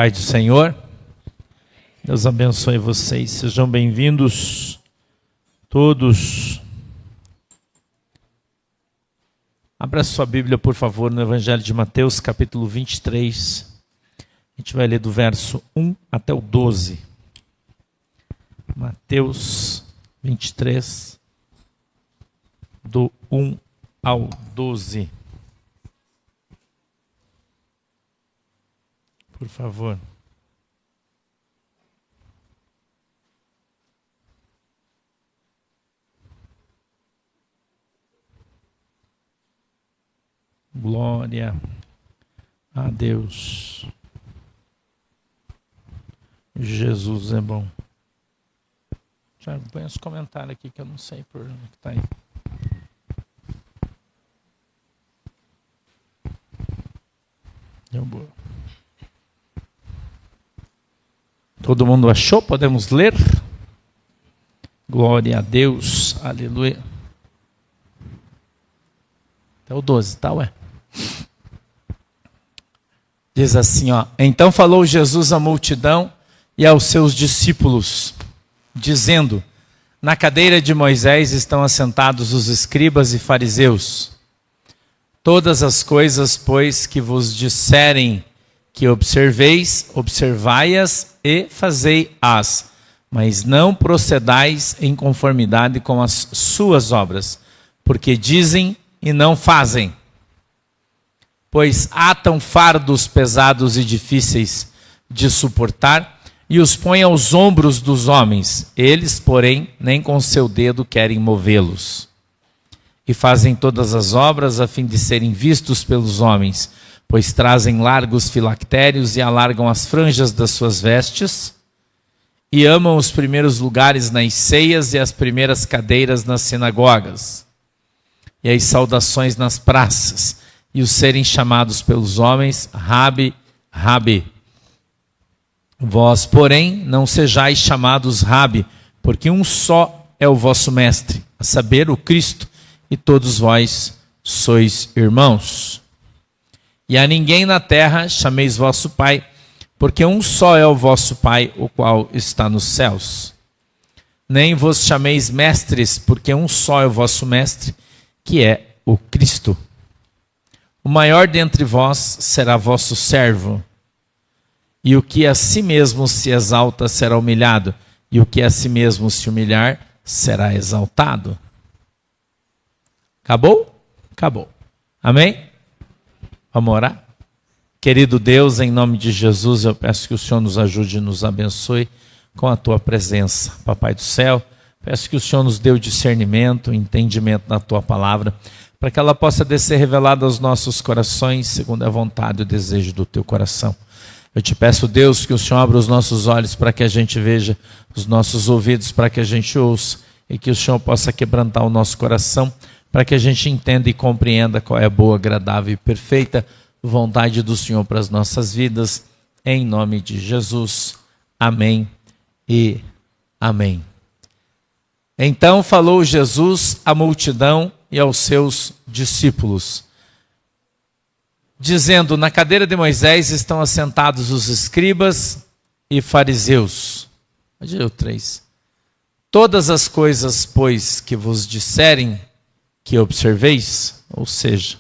Pai do Senhor, Deus abençoe vocês, sejam bem-vindos todos. Abra sua Bíblia, por favor, no Evangelho de Mateus, capítulo 23. A gente vai ler do verso 1 até o 12. Mateus 23, do 1 ao 12. Por favor. Glória a Deus. Jesus é bom. Tiago, põe os comentários aqui que eu não sei por onde está aí. Deu boa. Todo mundo achou? Podemos ler? Glória a Deus. Aleluia. Até o 12, tá, ué? Diz assim, ó. Então falou Jesus à multidão e aos seus discípulos, dizendo: na cadeira de Moisés estão assentados os escribas e fariseus. Todas as coisas, pois, que vos disserem que observeis, observai-as e fazei-as, mas não procedais em conformidade com as suas obras, porque dizem e não fazem. Pois atam fardos pesados e difíceis de suportar e os põem aos ombros dos homens. Eles, porém, nem com seu dedo querem movê-los. E fazem todas as obras a fim de serem vistos pelos homens, pois trazem largos filactérios e alargam as franjas das suas vestes, e amam os primeiros lugares nas ceias e as primeiras cadeiras nas sinagogas, e as saudações nas praças, e os serem chamados pelos homens, Rabi, Rabi. Vós, porém, não sejais chamados Rabi, porque um só é o vosso mestre, a saber, o Cristo, e todos vós sois irmãos. E a ninguém na terra chameis vosso Pai, porque um só é o vosso Pai, o qual está nos céus. Nem vos chameis mestres, porque um só é o vosso mestre, que é o Cristo. O maior dentre vós será vosso servo. E o que a si mesmo se exalta será humilhado, e o que a si mesmo se humilhar será exaltado. Acabou? Acabou. Amém? Vamos orar? Querido Deus, em nome de Jesus, eu peço que o Senhor nos ajude e nos abençoe com a tua presença. Papai do céu, peço que o Senhor nos dê o discernimento, o entendimento na tua palavra, para que ela possa descer revelada aos nossos corações, segundo a vontade e o desejo do teu coração. Eu te peço, Deus, que o Senhor abra os nossos olhos para que a gente veja, os nossos ouvidos para que a gente ouça, e que o Senhor possa quebrantar o nosso coração, para que a gente entenda e compreenda qual é a boa, agradável e perfeita vontade do Senhor para as nossas vidas, em nome de Jesus. Amém e amém. Então falou Jesus à multidão e aos seus discípulos, dizendo: na cadeira de Moisés estão assentados os escribas e fariseus. Olha o 3. Todas as coisas, pois, que vos disserem que observeis, ou seja,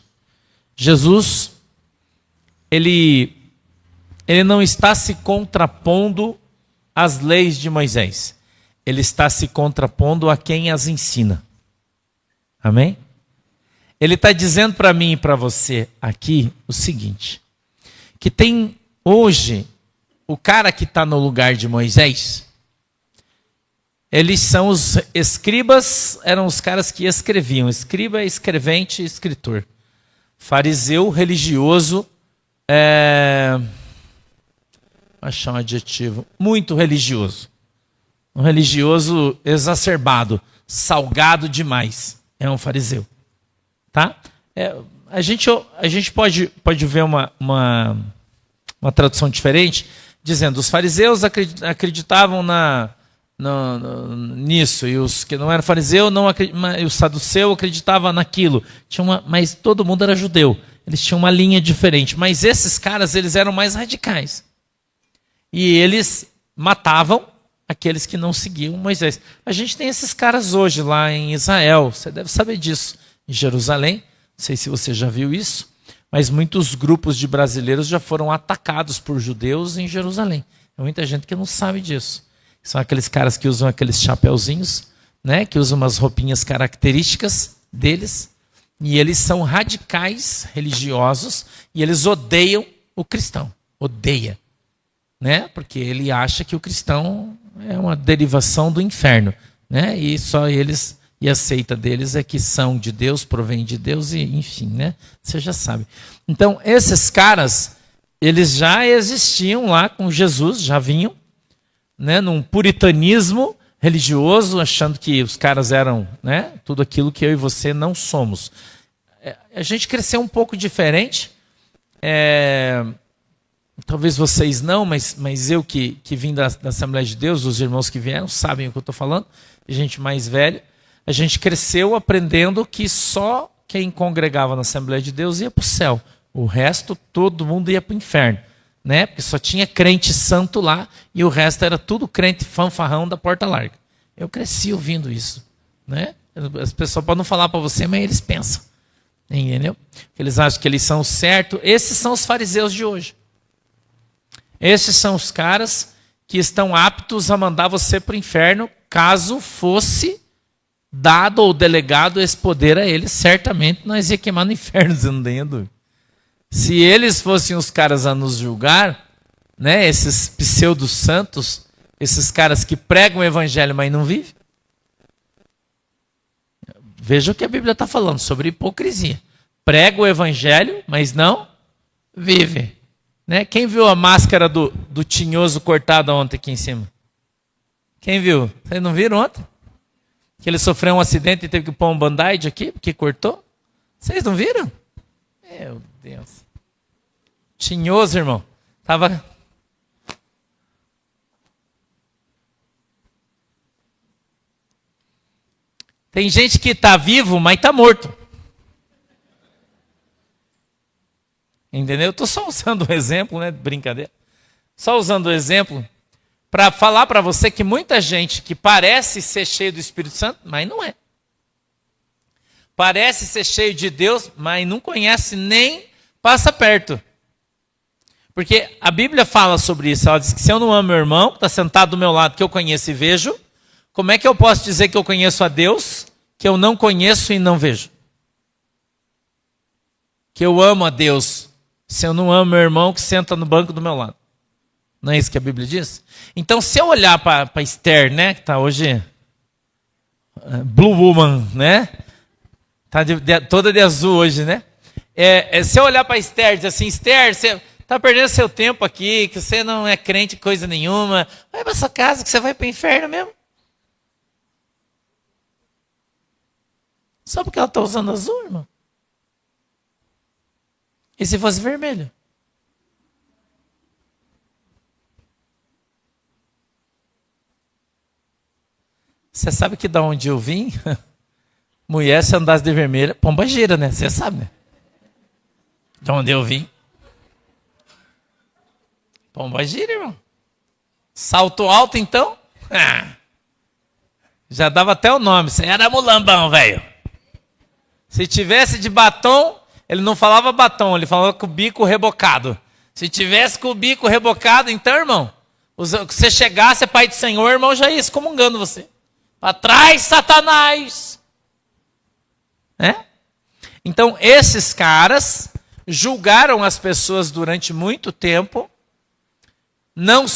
Jesus, ele não está se contrapondo às leis de Moisés. Ele está se contrapondo a quem as ensina. Amém? Ele está dizendo para mim e para você aqui o seguinte, que tem hoje o cara que está no lugar de Moisés, eles são os escribas, eram os caras que escreviam. Escriba é escrevente e escritor. Fariseu, religioso, vou achar um adjetivo, muito religioso. Um religioso exacerbado, salgado demais. É um fariseu. Tá? A gente pode ver uma tradução diferente, dizendo: os fariseus acreditavam nisso, e os que não eram fariseu, e o saduceu acreditava naquilo. Mas todo mundo era judeu. Eles tinham uma linha diferente. Mas esses caras, eles eram mais radicais. E eles matavam aqueles que não seguiam Moisés. A gente tem esses caras hoje lá em Israel, você deve saber disso, em Jerusalém, não sei se você já viu isso, mas muitos grupos de brasileiros já foram atacados por judeus em Jerusalém. Tem muita gente que não sabe disso. São aqueles caras que usam aqueles chapeuzinhos, né, que usam umas roupinhas características deles, e eles são radicais religiosos, e eles odeiam o cristão. Odeia. Né? Porque ele acha que o cristão é uma derivação do inferno, né? E só eles e a seita deles é que são de Deus, provém de Deus, e enfim, né? Você já sabe. Então, esses caras, eles já existiam lá com Jesus, já vinham, né, num puritanismo religioso, achando que os caras eram, né, tudo aquilo que eu e você não somos. A gente cresceu um pouco diferente, talvez vocês não, mas eu que vim da Assembleia de Deus, os irmãos que vieram, sabem o que eu estou falando, gente mais velha, a gente cresceu aprendendo que só quem congregava na Assembleia de Deus ia para o céu, o resto todo mundo ia para o inferno, né? Porque só tinha crente santo lá e o resto era tudo crente fanfarrão da porta larga. Eu cresci ouvindo isso, né? As pessoas podem não falar para você, mas eles pensam, entendeu? Eles acham que eles são certos. Esses são os fariseus de hoje. Esses são os caras que estão aptos a mandar você para o inferno, caso fosse dado ou delegado esse poder a eles. Certamente nós ia queimar no inferno, você não tem dúvida. Se eles fossem os caras a nos julgar, né, esses pseudo-santos, esses caras que pregam o evangelho, mas não vivem. Veja o que a Bíblia está falando sobre hipocrisia. Prega o evangelho, mas não vive. Né? Quem viu a máscara do Tinhoso cortada ontem aqui em cima? Quem viu? Vocês não viram ontem? Que ele sofreu um acidente e teve que pôr um band-aid aqui, porque cortou? Vocês não viram? Meu Deus. Tinhoso, irmão. Tava... Tem gente que está vivo, mas está morto. Entendeu? Estou só usando o exemplo, né? Brincadeira. Só usando o exemplo para falar para você que muita gente que parece ser cheio do Espírito Santo, mas não é. Parece ser cheio de Deus, mas não conhece nem passa perto. Porque a Bíblia fala sobre isso. Ela diz que se eu não amo meu irmão, que está sentado do meu lado, que eu conheço e vejo, como é que eu posso dizer que eu conheço a Deus, que eu não conheço e não vejo? Que eu amo a Deus, se eu não amo meu irmão que senta no banco do meu lado. Não é isso que a Bíblia diz? Então, se eu olhar para Esther, né, que está hoje Blue Woman, né? Está toda de azul hoje, né? Se eu olhar para Esther e dizer assim, Esther, você está perdendo seu tempo aqui, que você não é crente coisa nenhuma, vai para sua casa que você vai para o inferno mesmo. Só porque ela está usando azul, irmão? E se fosse vermelho? Você sabe que da onde eu vim, mulher se andasse de vermelho, pomba gira, né? Você sabe, né? De onde eu vim. Pomba gira, irmão. Salto alto, então? Já dava até o nome. Você era mulambão, velho. Se tivesse de batom, ele não falava batom, ele falava com o bico rebocado. Se tivesse com o bico rebocado, então, irmão, se você chegasse, pai do Senhor, irmão, já ia excomungando você. Para trás, Satanás! Né? Então, esses caras julgaram as pessoas durante muito tempo, não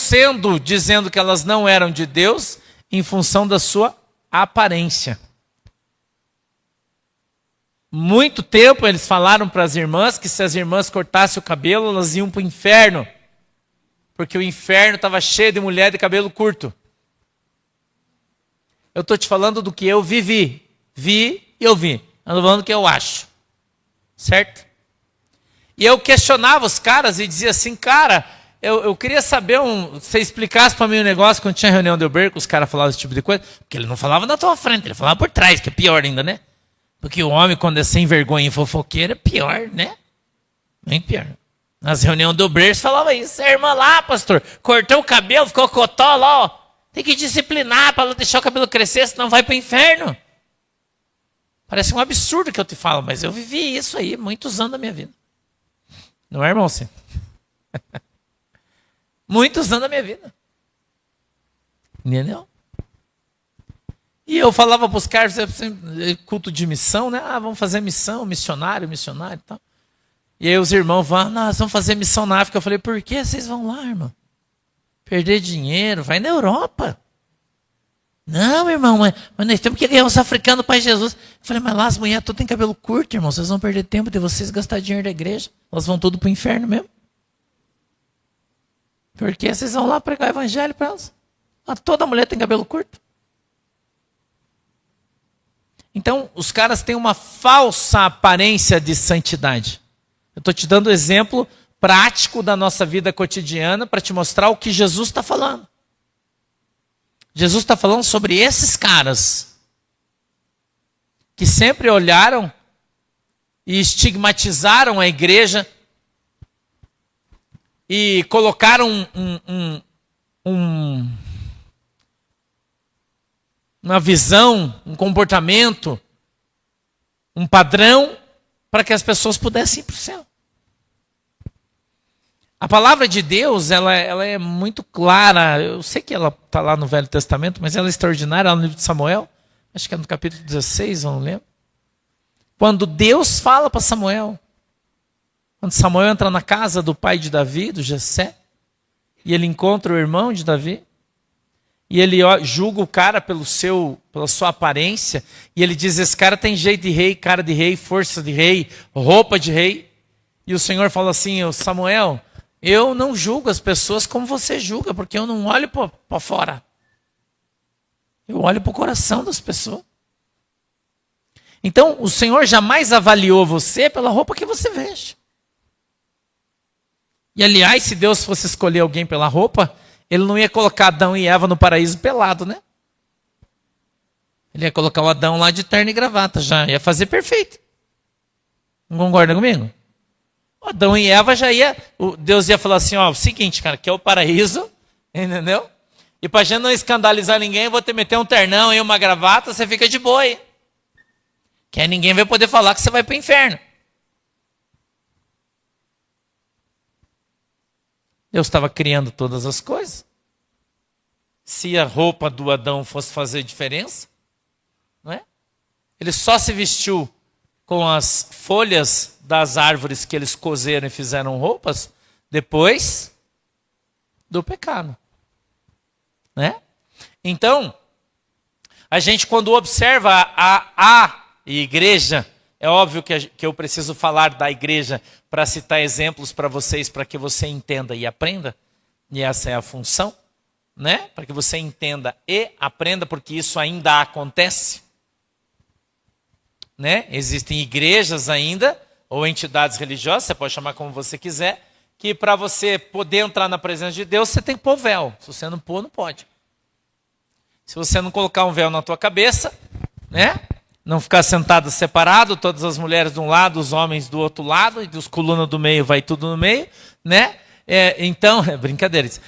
dizendo que elas não eram de Deus, em função da sua aparência. Muito tempo eles falaram para as irmãs que se as irmãs cortassem o cabelo, elas iam para o inferno. Porque o inferno estava cheio de mulher de cabelo curto. Eu estou te falando do que eu vivi. Vi e eu vi. Eu estou falando do que eu acho. Certo? E eu questionava os caras e dizia assim, cara, eu queria saber, você explicasse para mim um negócio, quando tinha reunião de Uber, os caras falavam esse tipo de coisa, porque ele não falava na tua frente, ele falava por trás, que é pior ainda, né? Porque o homem, quando é sem vergonha e fofoqueiro, é pior, né? Bem pior. Nas reuniões do berço falava isso. A irmã lá, pastor, cortou o cabelo, ficou cotó lá, ó. Tem que disciplinar para não deixar o cabelo crescer, senão vai para o inferno. Parece um absurdo que eu te falo, mas eu vivi isso aí muitos anos da minha vida. Não é, irmão? Sim. Muitos anos da minha vida. Entendeu? E eu falava para os caras, culto de missão, né? Ah, vamos fazer missão, missionário e tal. E aí os irmãos vão, nós vamos fazer missão na África. Eu falei, por que vocês vão lá, irmão? Perder dinheiro, vai na Europa. Não, irmão, mas nós temos que ganhar os africanos para Jesus. Eu falei, mas lá as mulheres todas têm cabelo curto, irmão. Vocês vão perder tempo de vocês gastar dinheiro da igreja. Elas vão tudo para o inferno mesmo. Por que vocês vão lá pregar o evangelho para elas? Toda mulher tem cabelo curto. Então, os caras têm uma falsa aparência de santidade. Eu estou te dando exemplo prático da nossa vida cotidiana para te mostrar o que Jesus está falando. Jesus está falando sobre esses caras que sempre olharam e estigmatizaram a igreja e colocaram uma visão, um comportamento, um padrão para que as pessoas pudessem ir para o céu. A palavra de Deus, ela é muito clara. Eu sei que ela está lá no Velho Testamento, mas ela é extraordinária, lá no livro de Samuel. Acho que é no capítulo 16, eu não lembro. Quando Deus fala para Samuel. Quando Samuel entra na casa do pai de Davi, do Jessé, e ele encontra o irmão de Davi, e ele julga o cara pela sua aparência, e ele diz, esse cara tem jeito de rei, cara de rei, força de rei, roupa de rei. E o Senhor fala assim, Samuel, eu não julgo as pessoas como você julga, porque eu não olho para fora. Eu olho para o coração das pessoas. Então, o Senhor jamais avaliou você pela roupa que você veste. E, aliás, se Deus fosse escolher alguém pela roupa, Ele não ia colocar Adão e Eva no paraíso pelado, né? Ele ia colocar o Adão lá de terno e gravata, já ia fazer perfeito. Não concorda comigo? Adão e Eva já ia, Deus ia falar assim, ó, o seguinte, cara, que é o paraíso, entendeu? E para gente não escandalizar ninguém, eu vou te meter um ternão e uma gravata, você fica de boa aí. Que aí ninguém vai poder falar que você vai para o inferno. Deus estava criando todas as coisas. Se a roupa do Adão fosse fazer diferença, não é? Ele só se vestiu com as folhas das árvores que eles cozeram e fizeram roupas depois do pecado, né? Então, a gente quando observa a igreja, é óbvio que eu preciso falar da igreja para citar exemplos para vocês, para que você entenda e aprenda, e essa é a função, né? Para que você entenda e aprenda, porque isso ainda acontece, né? Existem igrejas ainda, ou entidades religiosas, você pode chamar como você quiser, que para você poder entrar na presença de Deus, você tem que pôr véu. Se você não pôr, não pode. Se você não colocar um véu na tua cabeça, né? Não ficar sentado separado, todas as mulheres de um lado, os homens do outro lado, e dos colunas do meio, vai tudo no meio, né? Então, brincadeira isso.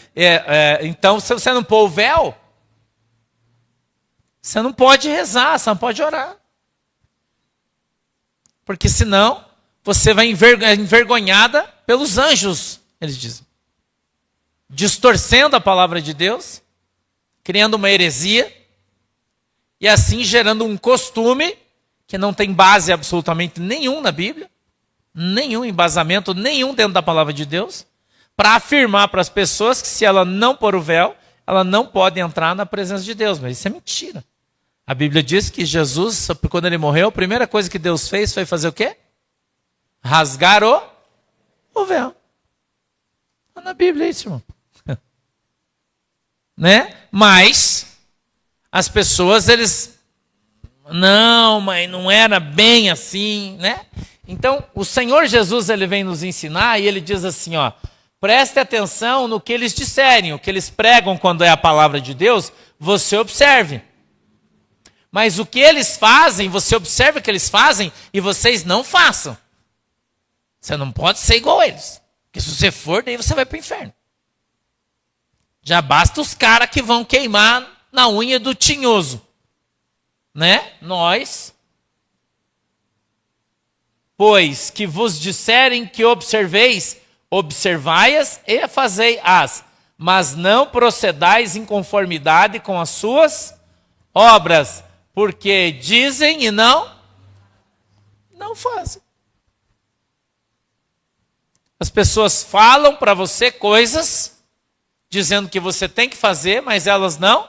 Então, se você não pôr o véu, você não pode rezar, você não pode orar. Porque senão, você vai envergonhada pelos anjos, eles dizem. Distorcendo a palavra de Deus, criando uma heresia, e assim gerando um costume que não tem base absolutamente nenhum na Bíblia, nenhum embasamento, nenhum dentro da palavra de Deus, para afirmar para as pessoas que se ela não pôr o véu, ela não pode entrar na presença de Deus. Mas isso é mentira. A Bíblia diz que Jesus, quando ele morreu, a primeira coisa que Deus fez foi fazer o quê? Rasgar o véu. Está na Bíblia isso, irmão. Né? Mas as pessoas, não, mas não era bem assim, né? Então, o Senhor Jesus, ele vem nos ensinar e ele diz assim, ó, preste atenção no que eles disserem, o que eles pregam quando é a palavra de Deus, você observe. Mas o que eles fazem, você observa o que eles fazem e vocês não façam. Você não pode ser igual a eles. Porque se você for, daí você vai para o inferno. Já basta os caras que vão queimar na unha do tinhoso. Né? Nós. Pois que vos disserem que observeis, observai-as e fazei-as, mas não procedais em conformidade com as suas obras, porque dizem e não fazem. As pessoas falam para você coisas, dizendo que você tem que fazer, mas elas não.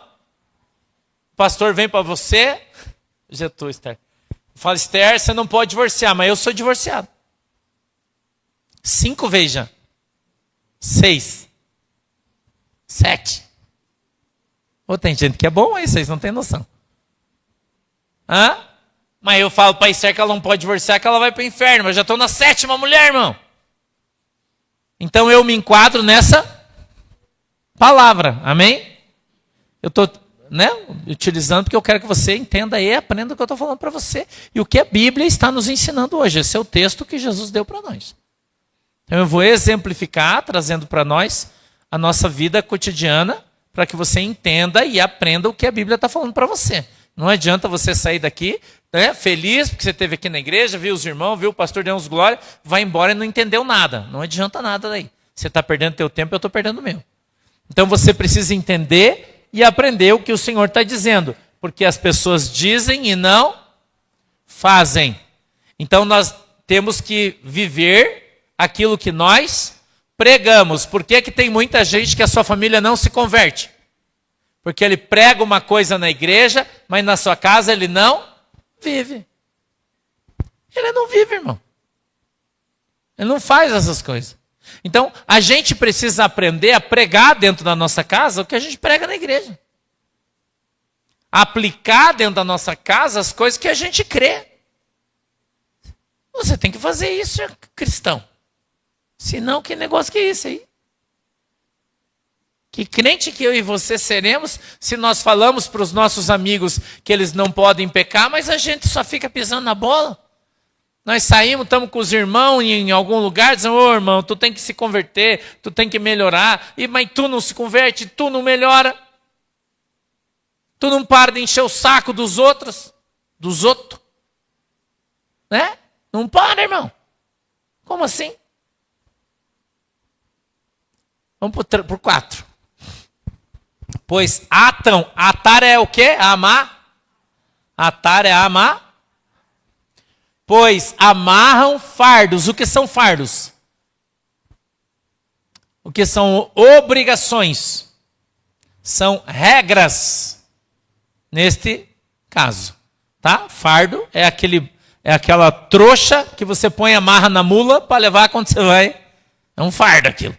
O pastor vem para você, já estou, Esther. Fala, Esther, você não pode divorciar, mas eu sou divorciado. 5 vezes já. 6. 7. Ou tem gente que é bom aí, vocês não têm noção. Hã? Mas eu falo para Esther que ela não pode divorciar, que ela vai para o inferno. Mas eu já estou na 7ª mulher, irmão. Então eu me enquadro nessa palavra. Amém? Eu estou utilizando porque eu quero que você entenda e aprenda o que eu estou falando para você. E o que a Bíblia está nos ensinando hoje. Esse é o texto que Jesus deu para nós. Então eu vou exemplificar, trazendo para nós a nossa vida cotidiana, para que você entenda e aprenda o que a Bíblia está falando para você. Não adianta você sair daqui, feliz, porque você esteve aqui na igreja, viu os irmãos, viu o pastor, deu uns glória, vai embora e não entendeu nada. Não adianta nada daí. Você está perdendo teu tempo, eu estou perdendo o meu. Então você precisa entender e aprender o que o Senhor está dizendo. Porque as pessoas dizem e não fazem. Então nós temos que viver aquilo que nós pregamos. Por que tem muita gente que a sua família não se converte? Porque ele prega uma coisa na igreja, mas na sua casa ele não vive. Ele não vive, irmão. Ele não faz essas coisas. Então, a gente precisa aprender a pregar dentro da nossa casa o que a gente prega na igreja. Aplicar dentro da nossa casa as coisas que a gente crê. Você tem que fazer isso, cristão. Senão, que negócio que é esse aí? Que crente que eu e você seremos se nós falamos para os nossos amigos que eles não podem pecar, mas a gente só fica pisando na bola? Nós saímos, estamos com os irmãos em algum lugar, dizendo, ô irmão, tu tem que se converter, tu tem que melhorar, mas tu não se converte, tu não melhora. Tu não para de encher o saco dos outros. Né? Não para, irmão. Como assim? Vamos por 4. Pois atar é o quê? Amar. Atar é amar. Pois amarram fardos. O que são fardos? O que são obrigações? São regras. Neste caso. Tá? Fardo é aquela trouxa que você põe amarra na mula para levar quando você vai. É um fardo aquilo.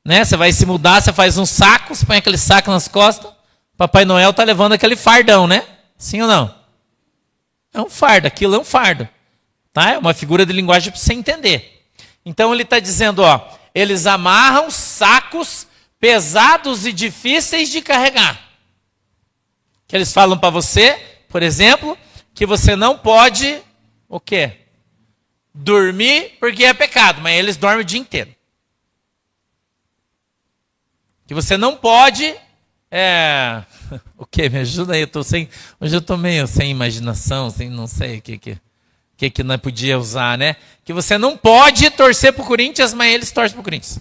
Né? Você vai se mudar, você faz um saco, você põe aquele saco nas costas. Papai Noel está levando aquele fardão, né? Sim ou não? É um fardo, aquilo é um fardo. Tá? É uma figura de linguagem para você entender. Então ele está dizendo, eles amarram sacos pesados e difíceis de carregar. Que eles falam para você, por exemplo, que você não pode, o quê? Dormir porque é pecado, mas eles dormem o dia inteiro. Que você não pode, o quê? Me ajuda aí, hoje eu estou meio sem imaginação, sem não sei o que nós podia usar, né? Que você não pode torcer para o Corinthians, mas eles torcem para o Corinthians.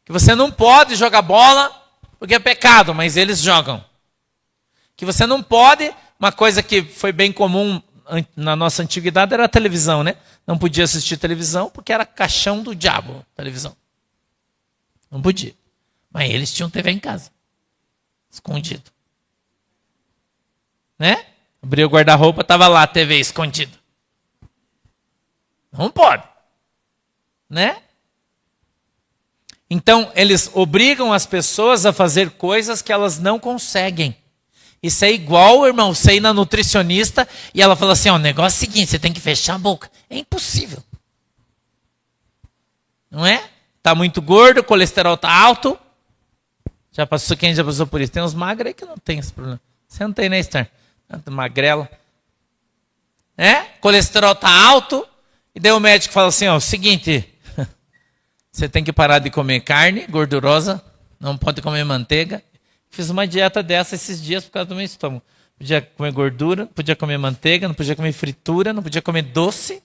Que você não pode jogar bola porque é pecado, mas eles jogam. Que você não pode, uma coisa que foi bem comum na nossa antiguidade era a televisão, né? Não podia assistir televisão porque era caixão do diabo, televisão. Não podia. Mas eles tinham TV em casa. Escondido. Né? Abriu o guarda-roupa, estava lá a TV escondida. Não pode. Né? Então, eles obrigam as pessoas a fazer coisas que elas não conseguem. Isso é igual, irmão, você ir na nutricionista e ela fala assim, o negócio é o seguinte, você tem que fechar a boca. É impossível. Não é? Está muito gordo, o colesterol está alto. Quem já passou por isso? Tem uns magros aí que não tem esse problema. Você não tem, né, Esther? Magrela. Colesterol está alto E daí o médico fala assim, ó, o seguinte, você tem que parar de comer carne gordurosa, não pode comer manteiga. Fiz uma dieta dessa esses dias por causa do meu estômago. Não podia comer gordura, não podia comer manteiga, não podia comer fritura, não podia comer doce,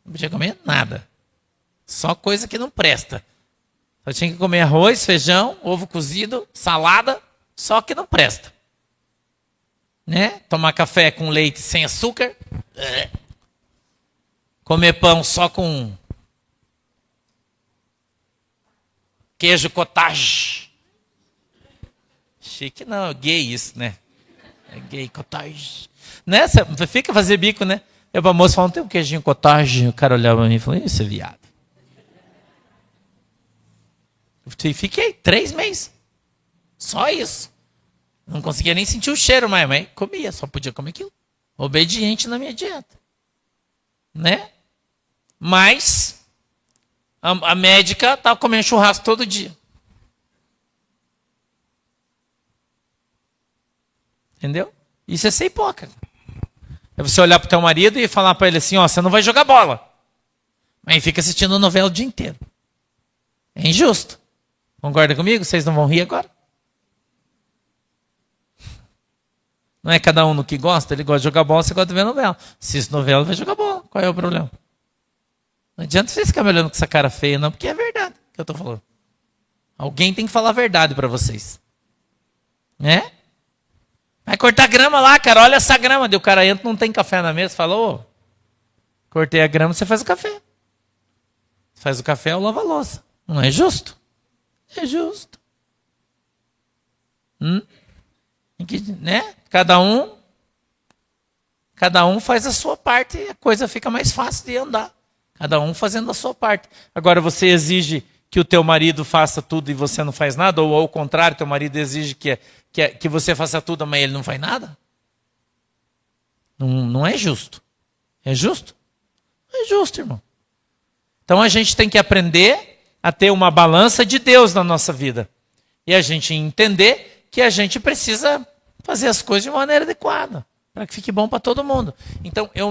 não podia comer nada. Só coisa que não presta. Só tinha que comer arroz, feijão, ovo cozido, salada, só que não presta. Né? Tomar café com leite sem açúcar. Comer pão só com queijo cottage. Chique não, é gay isso, né? É gay cottage. Né? Você fica fazer bico, né? Eu pra moça falando, tem um queijinho cottage. O cara olhava pra mim e falou, isso é viado. Eu fiquei 3 meses. Só isso. Não conseguia nem sentir o cheiro mais, mas comia, só podia comer aquilo. Obediente na minha dieta. Né? Mas a médica estava comendo churrasco todo dia. Entendeu? Isso é ser hipócrita. É você olhar para o teu marido e falar para ele assim, ó, você não vai jogar bola. Mas fica assistindo novela o dia inteiro. É injusto. Concorda comigo? Vocês não vão rir agora? Não é cada um no que gosta? Ele gosta de jogar bola, você gosta de ver novela. Se isso novela, vai jogar bola. Qual é o problema? Não adianta vocês ficarem me olhando com essa cara feia, não, porque é verdade que eu estou falando. Alguém tem que falar a verdade para vocês. Né? Vai cortar grama lá, cara. Olha essa grama. Daí o cara entra, não tem café na mesa. Fala, ô, cortei a grama, você faz o café. Você faz o café, eu lavo a louça. Não é justo? É justo. Né? Cada um faz a sua parte e a coisa fica mais fácil de andar. Cada um fazendo a sua parte. Agora você exige que o teu marido faça tudo e você não faz nada? Ou ao contrário, teu marido exige que você faça tudo, mas ele não faz nada? Não é justo. É justo? Não é justo, irmão. Então a gente tem que aprender a ter uma balança de Deus na nossa vida. E a gente entender que a gente precisa fazer as coisas de maneira adequada, para que fique bom para todo mundo. Então eu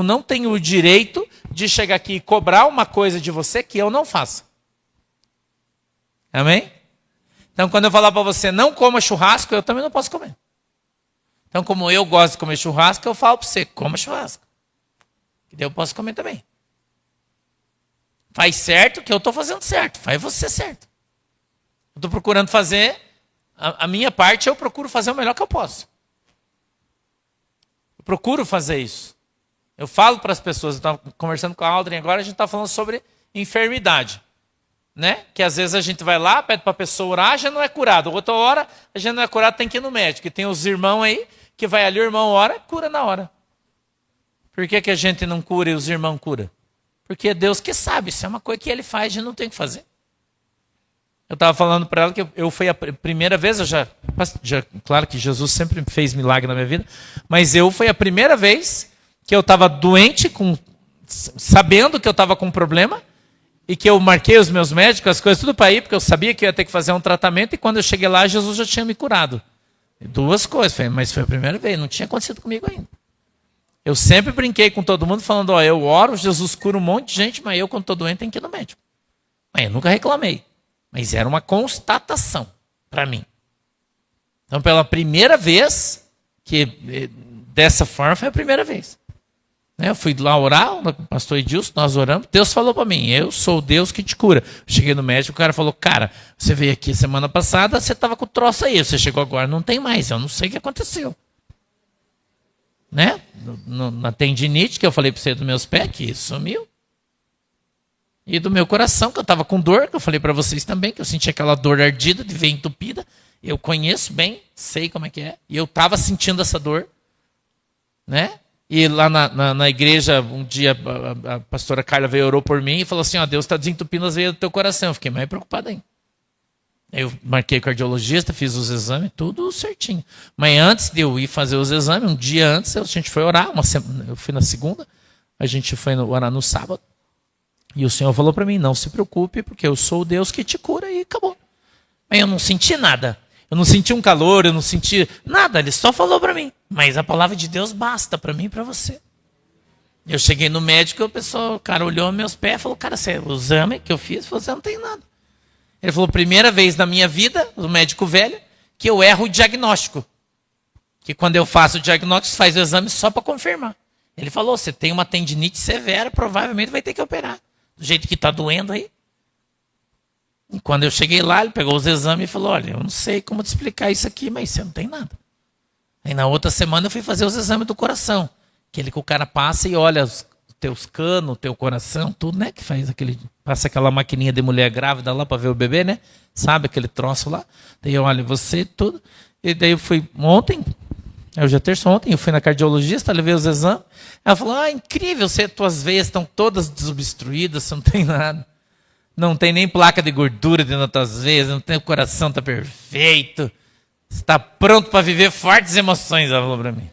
não tenho o direito de chegar aqui e cobrar uma coisa de você que eu não faço. Amém? Então quando eu falar para você não coma churrasco, eu também não posso comer. Então como eu gosto de comer churrasco, eu falo para você, coma churrasco. Que daí eu posso comer também. Faz certo que eu estou fazendo certo. Faz você certo. Eu estou procurando fazer a minha parte, eu procuro fazer o melhor que eu posso. Eu procuro fazer isso. Eu falo para as pessoas, eu estava conversando com a Aldrin agora, a gente está falando sobre enfermidade. Né? Que às vezes a gente vai lá, pede para a pessoa orar, já não é curado. Outra hora, a gente não é curado, tem que ir no médico. E tem os irmãos aí, que vai ali, o irmão ora, cura na hora. Por que a gente não cura e os irmãos curam? Porque é Deus que sabe, isso é uma coisa que Ele faz, a gente não tem que fazer. Eu estava falando para ela que eu fui a primeira vez, claro que Jesus sempre fez milagre na minha vida, mas foi a primeira vez que eu estava doente, sabendo que eu estava com um problema, e que eu marquei os meus médicos, as coisas tudo para ir, porque eu sabia que eu ia ter que fazer um tratamento, e quando eu cheguei lá, Jesus já tinha me curado. 2 coisas, mas foi a primeira vez, não tinha acontecido comigo ainda. Eu sempre brinquei com todo mundo falando, ó, eu oro, Jesus cura um monte de gente, mas eu, quando estou doente, tenho que ir no médico. Mas eu nunca reclamei. Mas era uma constatação para mim. Então, pela primeira vez, que dessa forma foi a primeira vez. Eu fui lá orar, o pastor Edilson, nós oramos, Deus falou para mim, eu sou o Deus que te cura. Eu cheguei no médico, o cara falou, cara, você veio aqui semana passada, você estava com o troço aí, você chegou agora, não tem mais, eu não sei o que aconteceu. Né? Na tendinite que eu falei para você dos meus pés, que sumiu. E do meu coração, que eu estava com dor, que eu falei para vocês também, que eu senti aquela dor ardida, de veia entupida. Eu conheço bem, sei como é que é. E eu estava sentindo essa dor. Né? E lá na igreja, um dia, a pastora Carla veio, orou por mim e falou assim, ó, Deus está desentupindo as veias do teu coração. Eu fiquei mais preocupado ainda. Eu marquei cardiologista, fiz os exames, tudo certinho. Mas antes de eu ir fazer os exames, um dia antes, a gente foi orar. Eu fui na segunda, a gente foi orar no sábado. E o Senhor falou para mim, não se preocupe, porque eu sou o Deus que te cura, e acabou. Mas eu não senti nada. Eu não senti um calor, eu não senti nada. Ele só falou para mim. Mas a palavra de Deus basta para mim e para você. Eu cheguei no médico, o cara olhou meus pés e falou, cara, o exame que eu fiz, você não tem nada. Ele falou, primeira vez na minha vida, o médico velho, que eu erro o diagnóstico. Que quando eu faço o diagnóstico, faz o exame só para confirmar. Ele falou, você tem uma tendinite severa, provavelmente vai ter que operar. Do jeito que está doendo aí. E quando eu cheguei lá, ele pegou os exames e falou, olha, eu não sei como te explicar isso aqui, mas você não tem nada. Aí na outra semana eu fui fazer os exames do coração. Aquele que o cara passa e olha os teus canos, o teu coração, tudo, né? Que faz aquele, passa aquela maquininha de mulher grávida lá para ver o bebê, né? Sabe aquele troço lá? Daí olha, você, tudo. E daí eu fui ontem, hoje é terça, ontem, eu fui na cardiologista, levei os exames. Ela falou, incrível, tuas veias estão todas desobstruídas, você não tem nada. Não tem nem placa de gordura dentro das tuas veias, não tem, o coração está perfeito. Você está pronto para viver fortes emoções, ela falou para mim.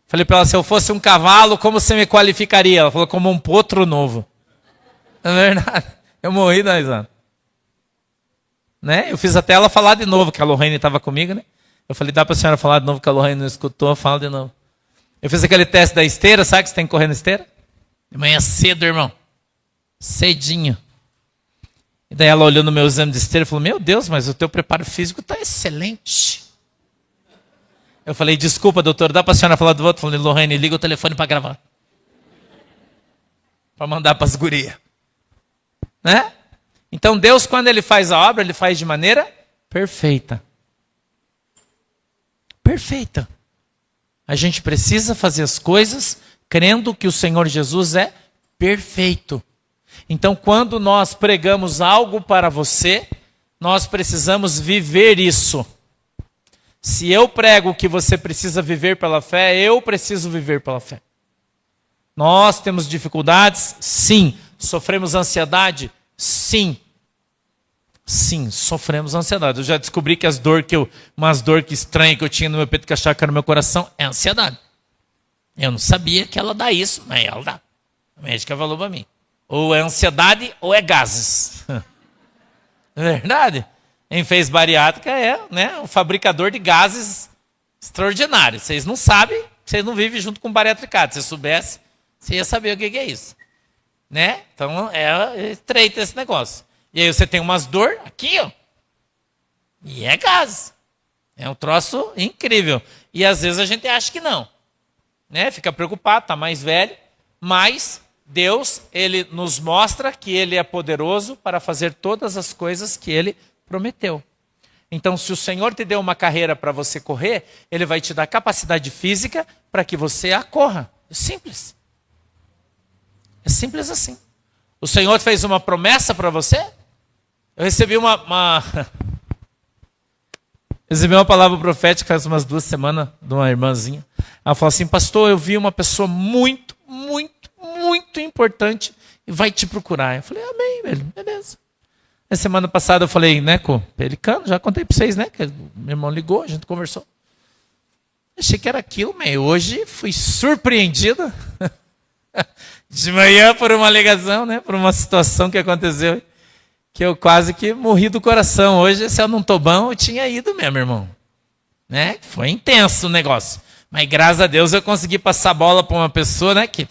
Falei para ela, se eu fosse um cavalo, como você me qualificaria? Ela falou, como um potro novo. É verdade. Eu morri da risada. Né? Eu fiz até ela falar de novo, que a Lorraine estava comigo, né? Eu falei, dá para a senhora falar de novo, que a Lorraine não escutou, fala de novo. Eu fiz aquele teste da esteira, sabe que você tem que correr na esteira? De manhã cedo, irmão. Cedinho. E daí ela olhou no meu exame de esteira e falou, meu Deus, mas o teu preparo físico está excelente. Eu falei, desculpa, doutor, dá para a senhora falar do outro? Eu falei, Lorraine, liga o telefone para gravar. Para mandar para as gurias. Né? Então Deus, quando Ele faz a obra, Ele faz de maneira perfeita. Perfeita. A gente precisa fazer as coisas crendo que o Senhor Jesus é perfeito. Então, quando nós pregamos algo para você, nós precisamos viver isso. Se eu prego que você precisa viver pela fé, eu preciso viver pela fé. Nós temos dificuldades? Sim. Sofremos ansiedade? Sim. Sim, sofremos ansiedade. Eu já descobri que umas dores estranhas que eu tinha no meu peito, que achava que era no meu coração, é ansiedade. Eu não sabia que ela dá isso, mas ela dá. A médica falou para mim. Ou é ansiedade ou é gases. É verdade? Quem fez bariátrica é, né, um fabricador de gases extraordinário. Vocês não sabem, vocês não vivem junto com bariatricado. Se soubesse, você ia saber o que é isso. Né? Então é estreito esse negócio. E aí você tem umas dor aqui, ó. E é gás. É um troço incrível. E às vezes a gente acha que não. Né? Fica preocupado, está mais velho. Mas Deus, Ele nos mostra que Ele é poderoso para fazer todas as coisas que Ele prometeu. Então, se o Senhor te deu uma carreira para você correr, Ele vai te dar capacidade física para que você a corra. É simples. É simples assim. O Senhor fez uma promessa para você? Eu recebi recebi uma palavra profética faz umas 2 semanas de uma irmãzinha. Ela falou assim, pastor, eu vi uma pessoa muito, muito, muito importante e vai te procurar. Eu falei, amém, velho, beleza. Na semana passada eu falei, né, com o Pelicano, já contei para vocês, né, que meu irmão ligou, a gente conversou. Achei que era aquilo, mas hoje fui surpreendido de manhã por uma ligação, né, por uma situação que aconteceu, que eu quase que morri do coração. Hoje, se eu não estou bom, eu tinha ido mesmo, irmão. Né? Foi intenso o negócio. Mas graças a Deus eu consegui passar a bola para uma pessoa, né, que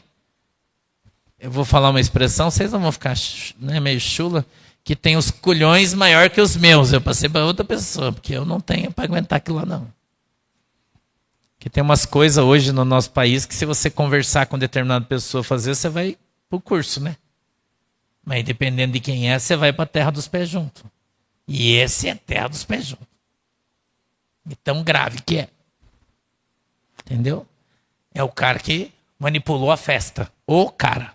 eu vou falar uma expressão, vocês não vão ficar, né, meio chula, que tem os culhões maior que os meus. Eu passei para outra pessoa, porque eu não tenho para aguentar aquilo lá, não. Que tem umas coisas hoje no nosso país que se você conversar com determinada pessoa fazer, você vai para o curso, né? Mas dependendo de quem é, você vai para a terra dos pés juntos. E esse é a terra dos pés juntos. E tão grave que é. Entendeu? É o cara que manipulou a festa. O cara.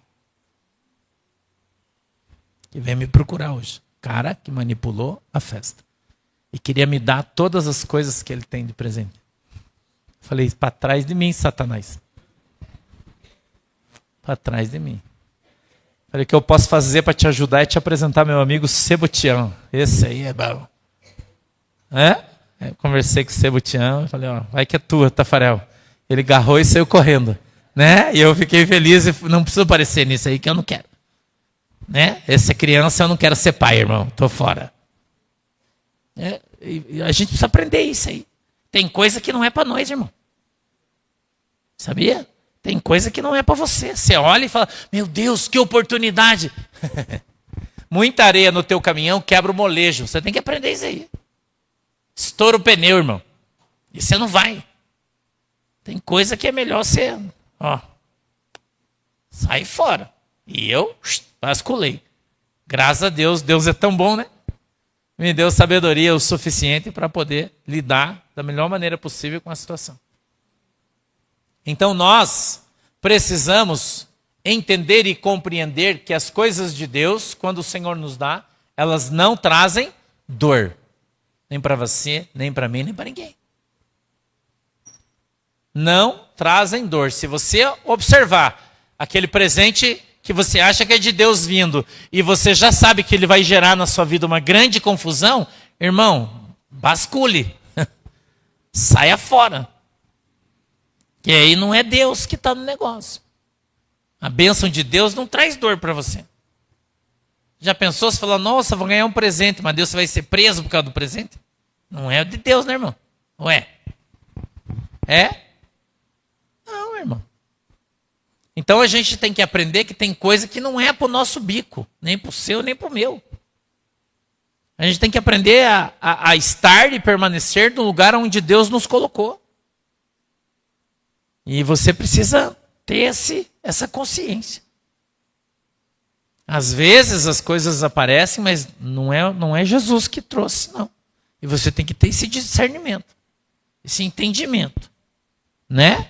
Que veio me procurar hoje. Cara que manipulou a festa. E queria me dar todas as coisas que ele tem de presente. Falei, para trás de mim, Satanás. Para trás de mim. Falei, o que eu posso fazer para te ajudar é te apresentar meu amigo Sebutião. Esse aí é bom. Eu conversei com o Sebutião, falei, ó, vai que é tua, Tafarel. Ele agarrou e saiu correndo. Né? E eu fiquei feliz e não preciso aparecer nisso aí que eu não quero. Né? Essa criança eu não quero ser pai, irmão. Tô fora. E a gente precisa aprender isso aí. Tem coisa que não é para nós, irmão. Sabia? Tem coisa que não é para você. Você olha e fala, meu Deus, que oportunidade. Muita areia no teu caminhão quebra o molejo. Você tem que aprender isso aí. Estoura o pneu, irmão. E você não vai. Tem coisa que é melhor você, sai fora. E eu basculei. Graças a Deus, Deus é tão bom, né? Me deu sabedoria o suficiente para poder lidar da melhor maneira possível com a situação. Então nós precisamos entender e compreender que as coisas de Deus, quando o Senhor nos dá, elas não trazem dor. Nem para você, nem para mim, nem para ninguém. Não trazem dor. Se você observar aquele presente que você acha que é de Deus vindo e você já sabe que ele vai gerar na sua vida uma grande confusão, irmão, bascule. Saia fora. Que aí não é Deus que está no negócio. A bênção de Deus não traz dor para você. Já pensou, você falou, nossa, vou ganhar um presente, mas Deus vai ser preso por causa do presente? Não é de Deus, né, irmão? Ué? É? Não, irmão. Então a gente tem que aprender que tem coisa que não é para o nosso bico, nem para o seu, nem para o meu. A gente tem que aprender a estar e permanecer no lugar onde Deus nos colocou. E você precisa ter essa consciência. Às vezes as coisas aparecem, mas não é Jesus que trouxe, não. E você tem que ter esse discernimento, esse entendimento, né?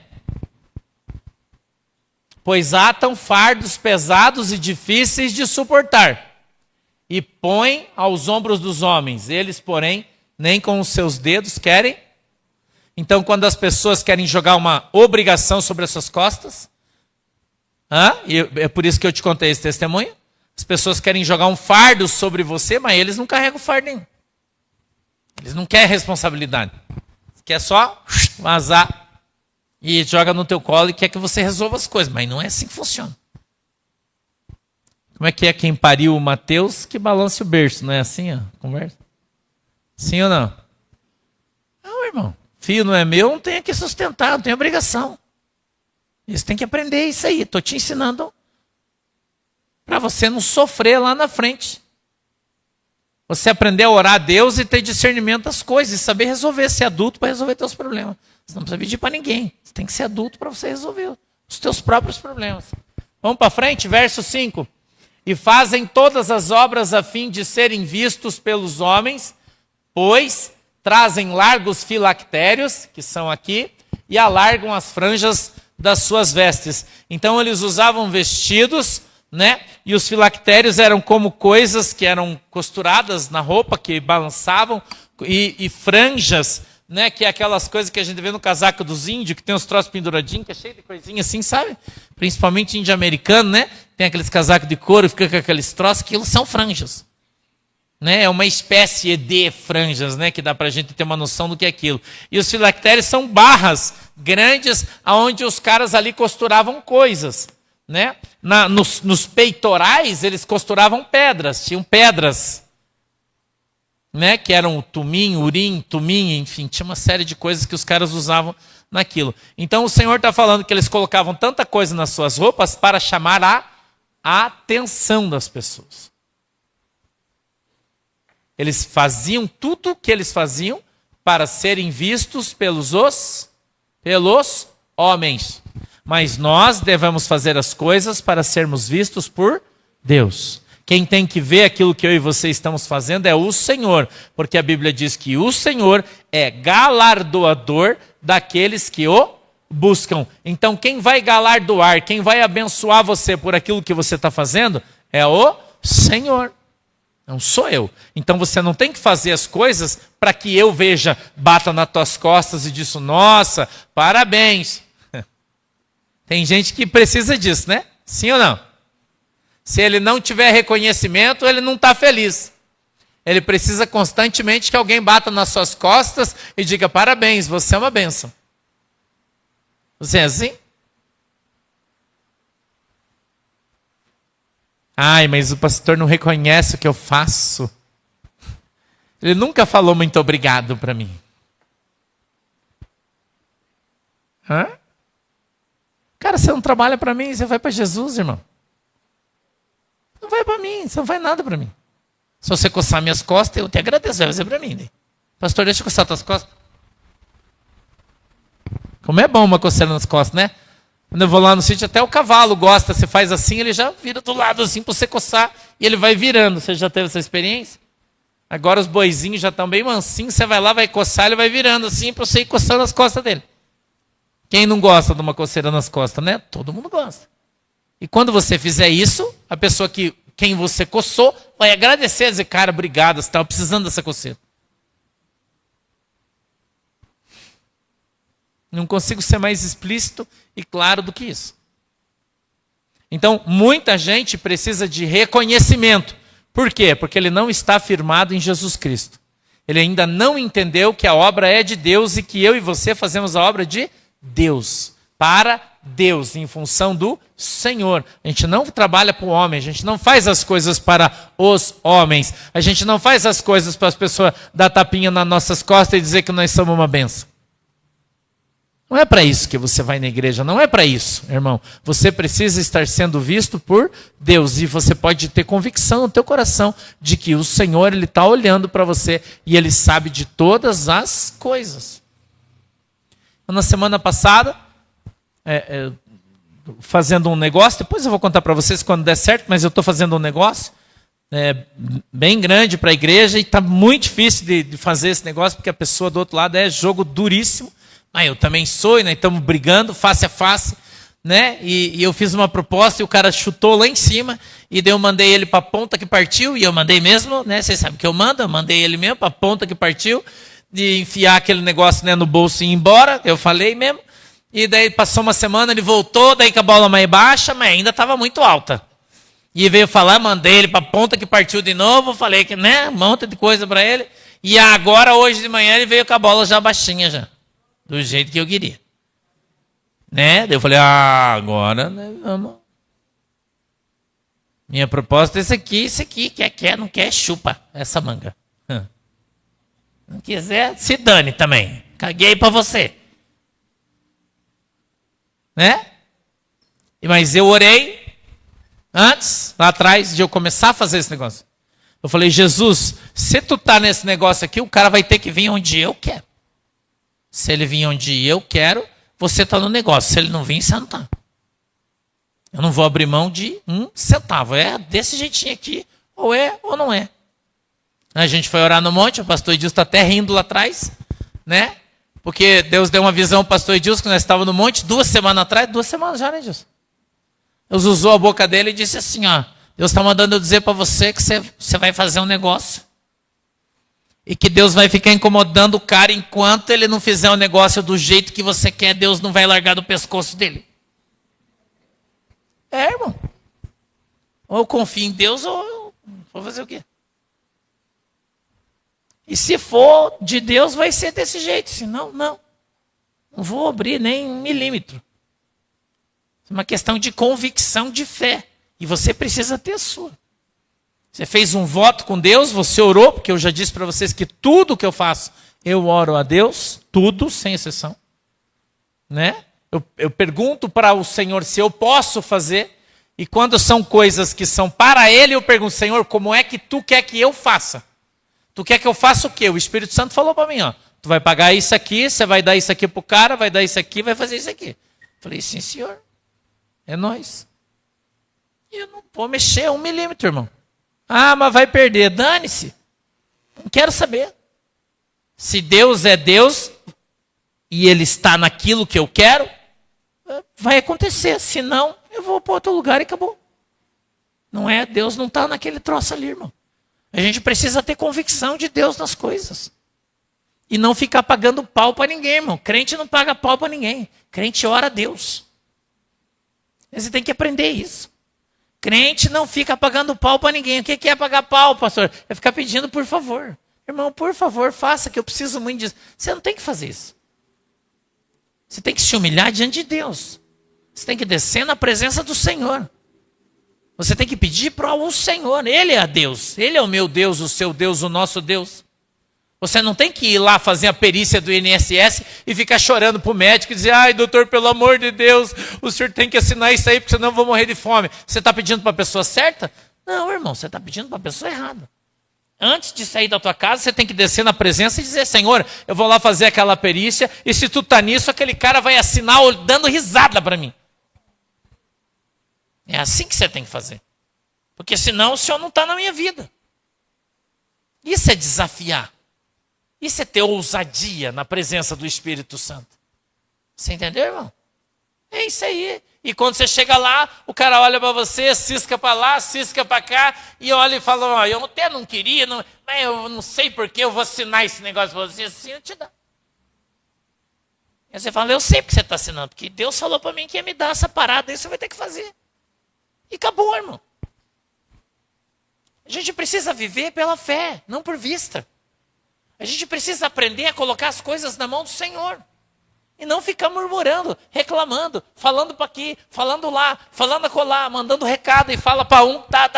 Pois atam fardos pesados e difíceis de suportar, e põem aos ombros dos homens. Eles, porém, nem com os seus dedos querem. Então, quando as pessoas querem jogar uma obrigação sobre as suas costas, e é por isso que eu te contei esse testemunho, as pessoas querem jogar um fardo sobre você, mas eles não carregam fardo nenhum. Eles não querem responsabilidade. Quer só vazar e joga no teu colo e quer que você resolva as coisas. Mas não é assim que funciona. Como é que é quem pariu o Mateus que balance o berço? Não é assim a conversa? Sim ou não? Não, irmão. Filho não é meu, não tenho que sustentar, não tenho obrigação. Você tem que aprender isso aí. Estou te ensinando para você não sofrer lá na frente. Você aprender a orar a Deus e ter discernimento das coisas, e saber resolver, ser adulto para resolver teus problemas. Você não precisa pedir para ninguém. Você tem que ser adulto para você resolver os teus próprios problemas. Vamos para frente, verso 5. E fazem todas as obras a fim de serem vistos pelos homens, pois trazem largos filactérios, que são aqui, e alargam as franjas das suas vestes. Então eles usavam vestidos, né? E os filactérios eram como coisas que eram costuradas na roupa, que balançavam, e franjas, né? Que é aquelas coisas que a gente vê no casaco dos índios, que tem os troços penduradinhos, que é cheio de coisinha assim, sabe? Principalmente índio americano, né? Tem aqueles casacos de couro e fica com aqueles troços, que são franjas. Né? É uma espécie de franjas, né? Que dá para a gente ter uma noção do que é aquilo. E os filactérios são barras grandes, onde os caras ali costuravam coisas. Né? Nos peitorais, eles costuravam pedras, tinham pedras, né? Que eram tumim, urim, tumim, enfim, tinha uma série de coisas que os caras usavam naquilo. Então o Senhor está falando que eles colocavam tanta coisa nas suas roupas para chamar a atenção das pessoas. Eles faziam tudo o que eles faziam para serem vistos pelos homens. Mas nós devemos fazer as coisas para sermos vistos por Deus. Quem tem que ver aquilo que eu e você estamos fazendo é o Senhor. Porque a Bíblia diz que o Senhor é galardoador daqueles que o buscam. Então quem vai galardoar, quem vai abençoar você por aquilo que você está fazendo é o Senhor. Não sou eu. Então você não tem que fazer as coisas para que eu veja, bata nas tuas costas e disso, nossa, parabéns. Tem gente que precisa disso, né? Sim ou não? Se ele não tiver reconhecimento, ele não está feliz. Ele precisa constantemente que alguém bata nas suas costas e diga, parabéns, você é uma bênção. Você é assim? Ai, mas o pastor não reconhece o que eu faço. Ele nunca falou muito obrigado para mim. Cara, você não trabalha para mim, você vai para Jesus, irmão. Não vai para mim, você não faz nada para mim. Se você coçar minhas costas, eu te agradeço, vai fazer para mim. Né? Pastor, deixa eu coçar tuas costas. Como é bom uma coceira nas costas, né? Quando eu vou lá no sítio, até o cavalo gosta. Você faz assim, ele já vira do lado assim para você coçar. E ele vai virando. Você já teve essa experiência? Agora os boizinhos já estão bem mansinhos. Você vai lá, vai coçar, ele vai virando assim para você ir coçando as costas dele. Quem não gosta de uma coceira nas costas, né? Todo mundo gosta. E quando você fizer isso, a pessoa quem você coçou vai agradecer e dizer, cara, obrigado, você estava precisando dessa coceira. Não consigo ser mais explícito e claro do que isso. Então, muita gente precisa de reconhecimento. Por quê? Porque ele não está firmado em Jesus Cristo. Ele ainda não entendeu que a obra é de Deus e que eu e você fazemos a obra de Deus, para Deus, em função do Senhor. A gente não trabalha para o homem, a gente não faz as coisas para os homens. A gente não faz as coisas para as pessoas dar tapinha nas nossas costas e dizer que nós somos uma bênção. Não é para isso que você vai na igreja, não é para isso, irmão. Você precisa estar sendo visto por Deus e você pode ter convicção no teu coração de que o Senhor ele está olhando para você e Ele sabe de todas as coisas. Na semana passada, fazendo um negócio, depois eu vou contar para vocês quando der certo, mas eu estou fazendo um negócio bem grande para a igreja e está muito difícil de fazer esse negócio porque a pessoa do outro lado é jogo duríssimo. Eu também sou, e nós estamos brigando face a face, né? E eu fiz uma proposta e o cara chutou lá em cima, e daí eu mandei ele para a ponta que partiu, e eu mandei mesmo, né? Vocês sabem que eu mando, eu mandei ele mesmo para a ponta que partiu, de enfiar aquele negócio, né, no bolso e ir embora, eu falei mesmo, e daí passou uma semana, ele voltou, daí com a bola mais baixa, mas ainda estava muito alta. E veio falar, mandei ele para a ponta que partiu de novo, falei que, né, um monte de coisa para ele, e agora, hoje de manhã, ele veio com a bola já baixinha já. Do jeito que eu queria. Né? Daí eu falei, agora, né, vamos. Minha proposta é isso aqui, quer, não quer, chupa essa manga. Não quiser, se dane também. Caguei pra você. Né? Mas eu orei antes, lá atrás, de eu começar a fazer esse negócio. Eu falei, Jesus, se tu tá nesse negócio aqui, o cara vai ter que vir onde eu quero. Se ele vir onde eu quero, você está no negócio. Se ele não vir, você não está. Eu não vou abrir mão de um centavo. É desse jeitinho aqui, ou é ou não é. A gente foi orar no monte, o pastor Edilson está até rindo lá atrás, né? Porque Deus deu uma visão ao pastor Edilson, que nós estávamos no monte 2 semanas atrás, 2 semanas já, né, Edilson? Deus usou a boca dele e disse assim, ó, Deus está mandando eu dizer para você que você vai fazer um negócio. E que Deus vai ficar incomodando o cara enquanto ele não fizer o negócio do jeito que você quer, Deus não vai largar do pescoço dele. Irmão. Ou eu confio em Deus ou eu vou fazer o quê? E se for de Deus, vai ser desse jeito. Senão, não. Não vou abrir nem 1 milímetro. É uma questão de convicção de fé. E você precisa ter a sua. Você fez um voto com Deus, você orou, porque eu já disse para vocês que tudo que eu faço, eu oro a Deus, tudo, sem exceção. Né? Eu pergunto para o Senhor se eu posso fazer, e quando são coisas que são para Ele, eu pergunto, Senhor, como é que Tu quer que eu faça? Tu quer que eu faça o quê? O Espírito Santo falou para mim, ó, tu vai pagar isso aqui, você vai dar isso aqui para o cara, vai dar isso aqui, vai fazer isso aqui. Falei, sim, senhor, é nós. E eu não vou mexer 1 milímetro, irmão. Mas vai perder. Dane-se. Não quero saber. Se Deus é Deus e Ele está naquilo que eu quero, vai acontecer. Se não, eu vou para outro lugar e acabou. Não é? Deus não está naquele troço ali, irmão. A gente precisa ter convicção de Deus nas coisas. E não ficar pagando pau para ninguém, irmão. Crente não paga pau para ninguém. Crente ora a Deus. Você tem que aprender isso. Crente não fica pagando pau para ninguém. O que é pagar pau, pastor? É ficar pedindo por favor. Irmão, por favor, faça que eu preciso muito disso. Você não tem que fazer isso. Você tem que se humilhar diante de Deus. Você tem que descer na presença do Senhor. Você tem que pedir para o Senhor. Ele é a Deus. Ele é o meu Deus, o seu Deus, o nosso Deus. Você não tem que ir lá fazer a perícia do INSS e ficar chorando para o médico e dizer, ai, doutor, pelo amor de Deus, o senhor tem que assinar isso aí, porque senão eu vou morrer de fome. Você está pedindo para a pessoa certa? Não, irmão, você está pedindo para a pessoa errada. Antes de sair da tua casa, você tem que descer na presença e dizer, Senhor, eu vou lá fazer aquela perícia, e se tu está nisso, aquele cara vai assinar dando risada para mim. É assim que você tem que fazer. Porque senão o senhor não está na minha vida. Isso é desafiar. Isso é ter ousadia na presença do Espírito Santo. Você entendeu, irmão? É isso aí. E quando você chega lá, o cara olha para você, cisca para lá, cisca para cá, e olha e fala, ó, eu até não queria, mas eu não sei porquê, eu vou assinar esse negócio para você, assim eu te dá. E você fala, eu sei porque você está assinando, porque Deus falou para mim que ia me dar essa parada, aí você vai ter que fazer. E acabou, irmão. A gente precisa viver pela fé, não por vista. A gente precisa aprender a colocar as coisas na mão do Senhor. E não ficar murmurando, reclamando, falando para aqui, falando lá, falando acolá, mandando recado e fala para um, tá.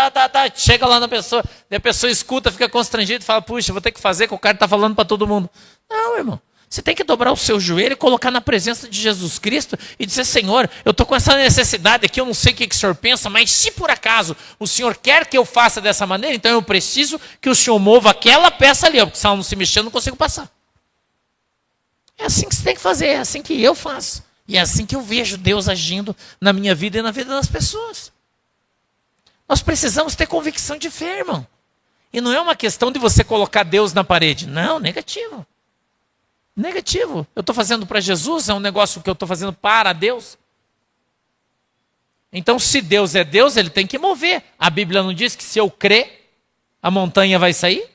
Chega lá na pessoa, e a pessoa escuta, fica constrangida e fala, puxa, vou ter que fazer, que o cara está falando para todo mundo. Não, irmão. Você tem que dobrar o seu joelho e colocar na presença de Jesus Cristo e dizer, Senhor, eu estou com essa necessidade aqui, eu não sei o que o Senhor pensa, mas se por acaso o Senhor quer que eu faça dessa maneira, então eu preciso que o Senhor mova aquela peça ali, porque se ela não se mexer, eu não consigo passar. É assim que você tem que fazer, é assim que eu faço. E é assim que eu vejo Deus agindo na minha vida e na vida das pessoas. Nós precisamos ter convicção de fé, irmão. E não é uma questão de você colocar Deus na parede. Não, negativo. Negativo. Eu estou fazendo para Jesus, é um negócio que eu estou fazendo para Deus. Então, se Deus é Deus, ele tem que mover. A Bíblia não diz que se eu crer, a montanha vai sair?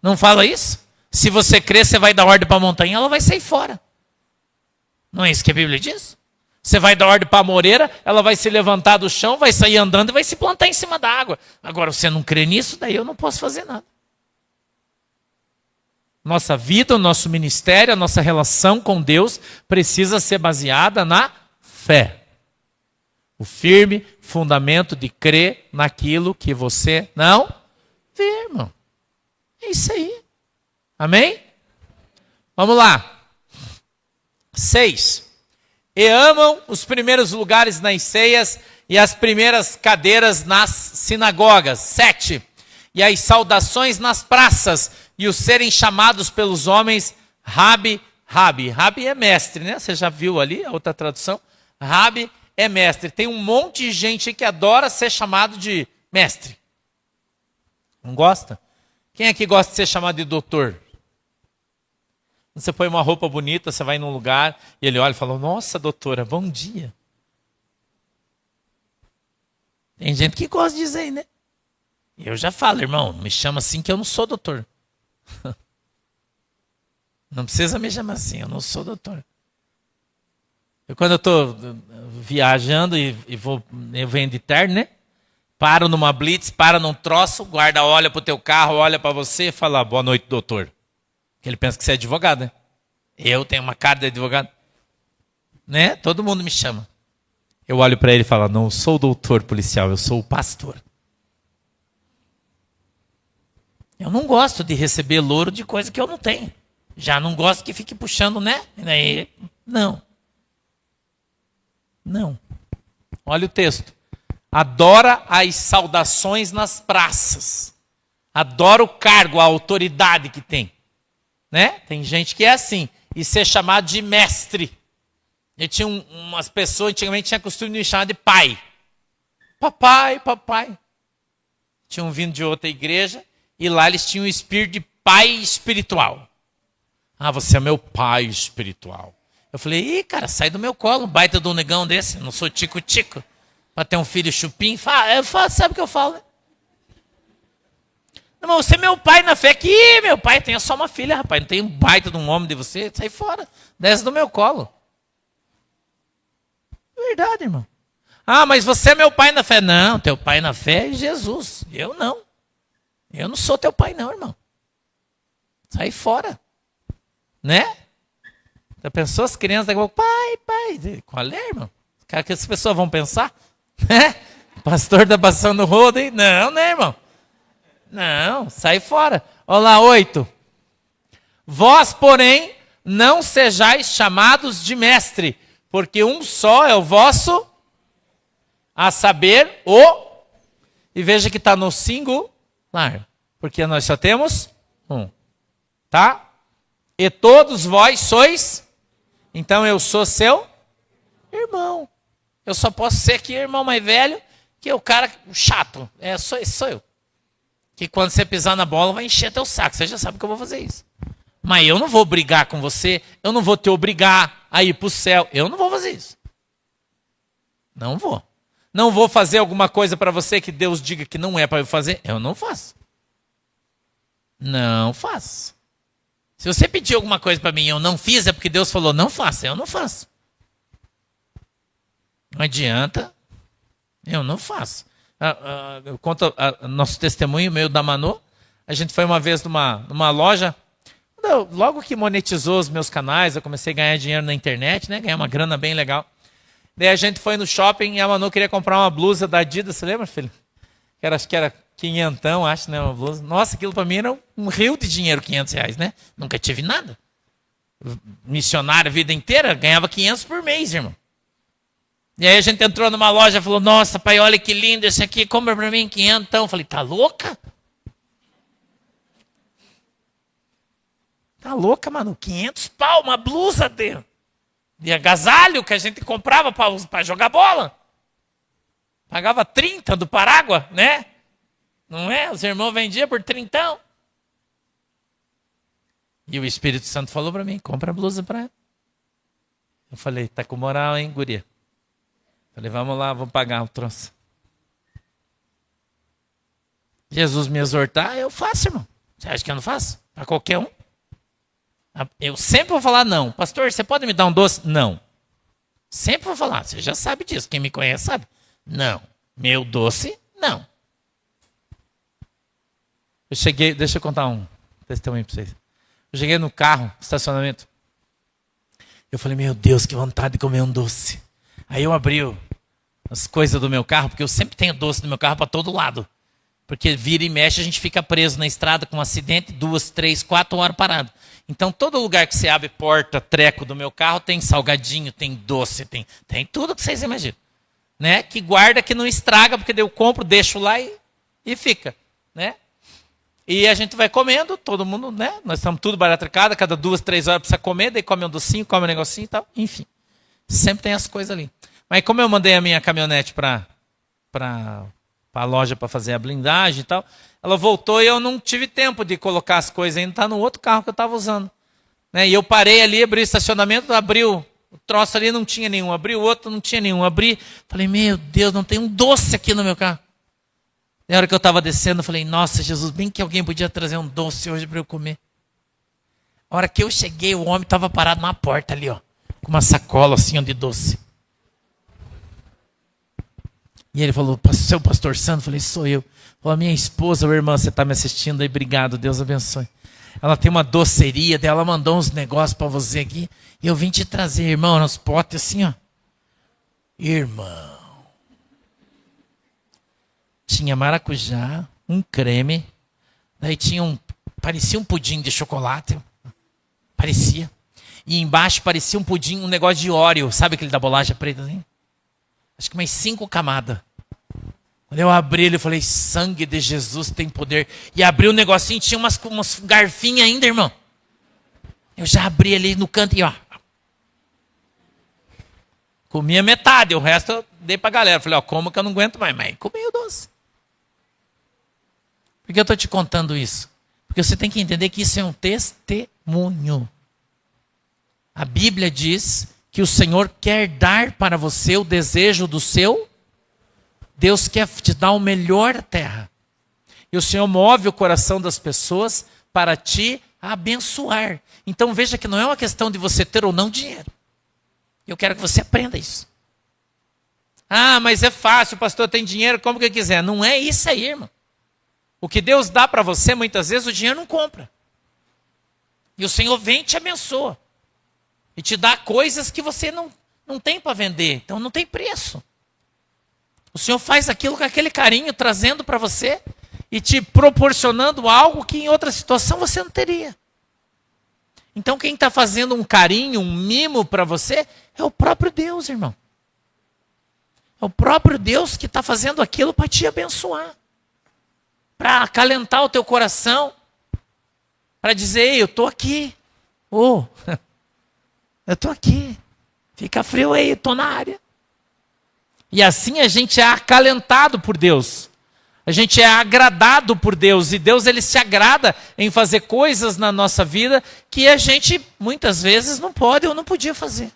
Não fala isso? Se você crer, você vai dar ordem para a montanha, ela vai sair fora. Não é isso que a Bíblia diz? Você vai dar ordem para a moreira, ela vai se levantar do chão, vai sair andando e vai se plantar em cima da água. Agora, você não crê nisso, daí eu não posso fazer nada. Nossa vida, o nosso ministério, a nossa relação com Deus precisa ser baseada na fé. O firme fundamento de crer naquilo que você não vê, irmão. É isso aí. Amém? Vamos lá. 6. E amam os primeiros lugares nas ceias e as primeiras cadeiras nas sinagogas. 7. E as saudações nas praças e os serem chamados pelos homens Rabi, Rabi. Rabi é mestre, né? Você já viu ali a outra tradução? Rabi é mestre. Tem um monte de gente que adora ser chamado de mestre. Não gosta? Quem aqui gosta de ser chamado de doutor? Você põe uma roupa bonita, você vai num lugar e ele olha e fala, nossa, doutora, bom dia. Tem gente que gosta de dizer, né? Eu já falo, irmão, me chama assim que eu não sou doutor. Não precisa me chamar assim, eu não sou doutor. Quando eu estou viajando eu venho de terno, né? Paro numa blitz, para num troço, o guarda olha para o teu carro, olha para você e fala, boa noite, doutor. Porque ele pensa que você é advogado, né? Eu tenho uma cara de advogado. Né? Todo mundo me chama. Eu olho para ele e falo, não sou doutor policial, eu sou o pastor. Eu não gosto de receber louro de coisa que eu não tenho. Já não gosto que fique puxando, né? Não. Não. Olha o texto. Adora as saudações nas praças. Adora o cargo, a autoridade que tem. Né? Tem gente que é assim. E ser chamado de mestre. Eu tinha umas pessoas, antigamente tinha costume de me chamar de pai. Papai. Tinham vindo de outra igreja. E lá eles tinham o espírito de pai espiritual. Ah, você é meu pai espiritual. Eu falei, ih, cara, sai do meu colo, um baita de um negão desse. Eu não sou tico-tico. Para ter um filho chupim. Sabe o que eu falo? Né? Não, mas você é meu pai na fé. Que meu pai tem só uma filha, rapaz. Não tem um baita de um homem de você. Sai fora. Desce do meu colo. Verdade, irmão. Ah, mas você é meu pai na fé. Não, teu pai na fé é Jesus. Eu não. Eu não sou teu pai não, irmão. Sai fora. Né? Já pensou as crianças daqui a pouco, pai. Qual é, irmão? O que as pessoas vão pensar? O pastor está passando o rodo, hein? Não, né, irmão? Não, sai fora. Olha lá, 8. Vós, porém, não sejais chamados de mestre, porque um só é o vosso, a saber, o... E veja que está no singular, porque nós só temos um. Tá? E todos vós sois, então eu sou seu irmão. Eu só posso ser aqui irmão mais velho, que é o cara chato. Sou eu. Que quando você pisar na bola vai encher teu saco. Você já sabe que eu vou fazer isso. Mas eu não vou brigar com você, eu não vou te obrigar a ir para o céu. Eu não vou fazer isso. Não vou. Não vou fazer alguma coisa para você que Deus diga que não é para eu fazer. Eu não faço. Não faço. Se você pedir alguma coisa para mim e eu não fiz, é porque Deus falou, não faça. Eu não faço. Não adianta. Eu não faço. Eu conto nosso testemunho, meio da Manu. A gente foi uma vez numa loja. Logo que monetizou os meus canais, eu comecei a ganhar dinheiro na internet, né? Ganhar uma grana bem legal. Daí a gente foi no shopping e a Manu queria comprar uma blusa da Adidas, você lembra, filho? Acho que era quinhentão, acho, né? Uma blusa. Nossa, aquilo para mim era um rio de dinheiro, R$500, né? Nunca tive nada. Missionário a vida inteira, ganhava 500 por mês, irmão. E aí a gente entrou numa loja e falou, nossa, pai, olha que lindo esse aqui, compra para mim 500. Eu falei, tá louca? Tá louca, mano? 500 pau, uma blusa de agasalho que a gente comprava para jogar bola. Pagava 30 do Parágua, né? Não é? Os irmãos vendiam por 30. E o Espírito Santo falou para mim, compra a blusa para ela. Eu falei, tá com moral, hein, guria? Falei, vamos lá, vamos pagar o troço. Jesus me exortar, eu faço, irmão. Você acha que eu não faço? Para qualquer um. Eu sempre vou falar não. Pastor, você pode me dar um doce? Não. Sempre vou falar. Você já sabe disso. Quem me conhece sabe. Não. Meu doce, não. Eu cheguei, deixa eu contar um testemunho para vocês. Eu cheguei no carro, estacionamento. Eu falei, meu Deus, que vontade de comer um doce. Aí eu abri as coisas do meu carro, porque eu sempre tenho doce no meu carro para todo lado. Porque vira e mexe, a gente fica preso na estrada com um acidente, 2, 3, 4 horas parado. Então, todo lugar que você abre porta, treco do meu carro, tem salgadinho, tem doce, tem tudo que vocês imaginam. Né? Que guarda, que não estraga, porque eu compro, deixo lá e fica. Né? E a gente vai comendo, todo mundo, né? Nós estamos tudo baratricado, cada 2, 3 horas precisa comer, daí come um docinho, come um negocinho e tal. Enfim, sempre tem as coisas ali. Mas como eu mandei a minha caminhonete para a loja para fazer a blindagem e tal, ela voltou e eu não tive tempo de colocar as coisas ainda, está no outro carro que eu estava usando. Né? E eu parei ali, abri o estacionamento, abriu o troço ali, não tinha nenhum, abri o outro, não tinha nenhum, abri, falei, meu Deus, não tem um doce aqui no meu carro. Na hora que eu estava descendo, eu falei, nossa, Jesus, bem que alguém podia trazer um doce hoje para eu comer. A hora que eu cheguei, o homem estava parado na porta ali, ó, com uma sacola assim de doce. E ele falou, seu pastor Santo? Eu falei, sou eu. Falou, minha esposa ou irmã, você está me assistindo aí, obrigado, Deus abençoe. Ela tem uma doceria dela, ela mandou uns negócios para você aqui, e eu vim te trazer, irmão, nos potes assim, ó. Irmão. Tinha maracujá, um creme, daí tinha parecia um pudim de chocolate, parecia. E embaixo parecia um pudim, um negócio de Oreo, sabe aquele da bolacha preta assim? Acho que umas 5 camadas. Quando eu abri ele, eu falei, sangue de Jesus tem poder. E abri o negocinho, tinha umas garfinhas ainda, irmão. Eu já abri ali no canto e ó. Comia metade, o resto eu dei pra galera. Falei, ó, como que eu não aguento mais? Mas comi o doce. Por que eu estou te contando isso? Porque você tem que entender que isso é um testemunho. A Bíblia diz que o Senhor quer dar para você o desejo do seu. Deus quer te dar o melhor da terra. E o Senhor move o coração das pessoas para te abençoar. Então veja que não é uma questão de você ter ou não dinheiro. Eu quero que você aprenda isso. Ah, mas é fácil, o pastor tem dinheiro como que quiser. Não é isso aí, irmão. O que Deus dá para você, muitas vezes, o dinheiro não compra. E o Senhor vem e te abençoa. E te dá coisas que você não tem para vender. Então não tem preço. O Senhor faz aquilo com aquele carinho, trazendo para você e te proporcionando algo que em outra situação você não teria. Então quem está fazendo um carinho, um mimo para você, é o próprio Deus, irmão. É o próprio Deus que está fazendo aquilo para te abençoar. Para acalentar o teu coração. Para dizer, ei, eu estou aqui. Oh, eu estou aqui. Fica frio aí, estou na área. E assim a gente é acalentado por Deus. A gente é agradado por Deus. E Deus ele se agrada em fazer coisas na nossa vida que a gente muitas vezes não pode ou não podia fazer.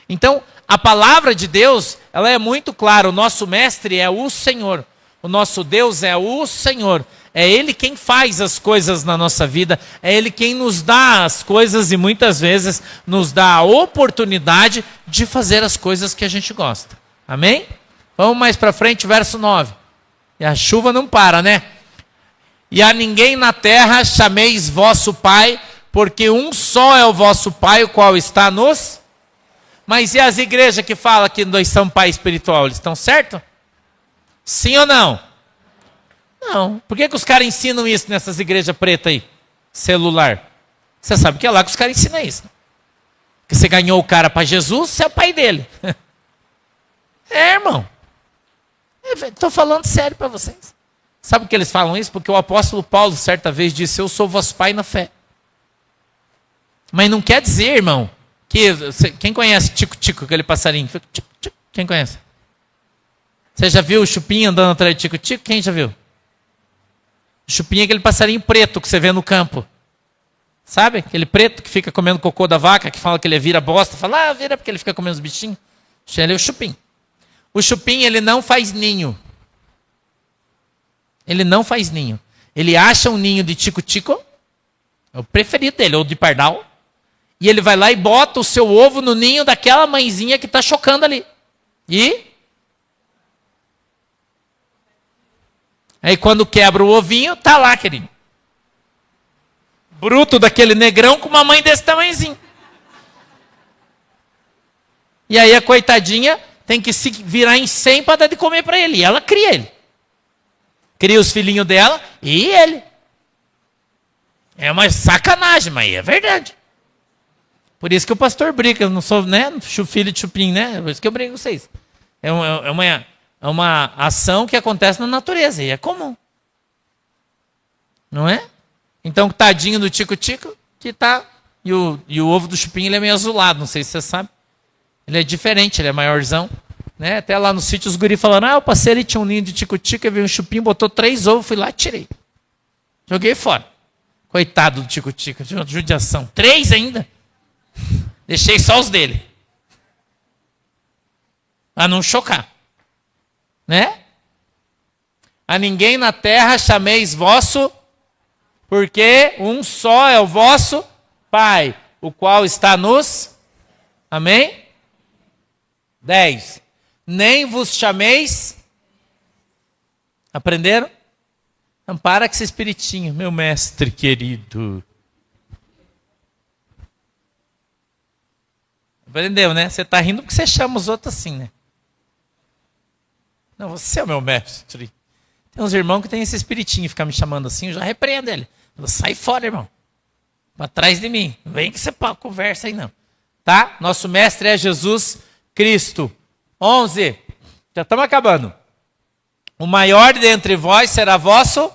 Então, a palavra de Deus, ela é muito clara. O nosso mestre é o Senhor. O nosso Deus é o Senhor. É Ele quem faz as coisas na nossa vida. É Ele quem nos dá as coisas e muitas vezes nos dá a oportunidade de fazer as coisas que a gente gosta. Amém? Vamos mais para frente, verso 9. E a chuva não para, né? E a ninguém na terra chameis vosso Pai, porque um só é o vosso Pai, o qual está nos... Mas e as igrejas que falam que nós somos pai espiritual, eles estão certos? Sim ou não? Não. Por que os caras ensinam isso nessas igrejas pretas aí? Celular. Você sabe que é lá que os caras ensinam isso. Que você ganhou o cara para Jesus, você é o pai dele. É, irmão. Estou falando sério para vocês. Sabe por que eles falam isso? Porque o apóstolo Paulo certa vez disse, eu sou vosso pai na fé. Mas não quer dizer, irmão, que... Quem conhece Tico-Tico, aquele passarinho? Quem conhece? Você já viu o Chupim andando atrás de Tico-Tico? Quem já viu? O Chupim é aquele passarinho preto que você vê no campo. Sabe? Aquele preto que fica comendo cocô da vaca, que fala que ele vira bosta. Fala, vira porque ele fica comendo os bichinhos. Ele é o Chupim. O Chupim, ele não faz ninho. Ele não faz ninho. Ele acha um ninho de tico-tico, é o preferido dele, ou de pardal, e ele vai lá e bota o seu ovo no ninho daquela mãezinha que está chocando ali. E... aí quando quebra o ovinho, tá lá, querido. Bruto daquele negrão com uma mãe desse tamanhozinho. E aí a coitadinha tem que se virar em 100 para dar de comer para ele. E ela cria ele. Cria os filhinhos dela e ele. É uma sacanagem, mas é verdade. Por isso que o pastor briga. Eu não sou, né, filho de chupim, né? Por isso que eu brigo com vocês. É uma ação que acontece na natureza. E é comum. Não é? Então, tadinho do tico-tico que tá... E o ovo do chupim ele é meio azulado. Não sei se você sabe. Ele é diferente, ele é maiorzão. Né? Até lá no sítio os guri falando, eu passei ali, tinha um ninho de tico-tico, veio um chupim, botou 3 ovos, fui lá e tirei. Joguei fora. Coitado do tico-tico, judiação. 3 ainda. Deixei só os dele. Para não chocar. Né? A ninguém na terra chameis vosso, porque um só é o vosso Pai, o qual está nos... Amém? 10. Nem vos chameis. Aprenderam? Não para com esse espiritinho, meu mestre querido. Aprendeu, né? Você está rindo porque você chama os outros assim, né? Não, você é o meu mestre. Tem uns irmãos que tem esse espiritinho, ficar me chamando assim, eu já repreendo ele. Sai fora, irmão. Para trás de mim. Não vem que você conversa aí, não. Tá? Nosso mestre é Jesus Cristo. 11. Já estamos acabando. O maior dentre vós será vosso.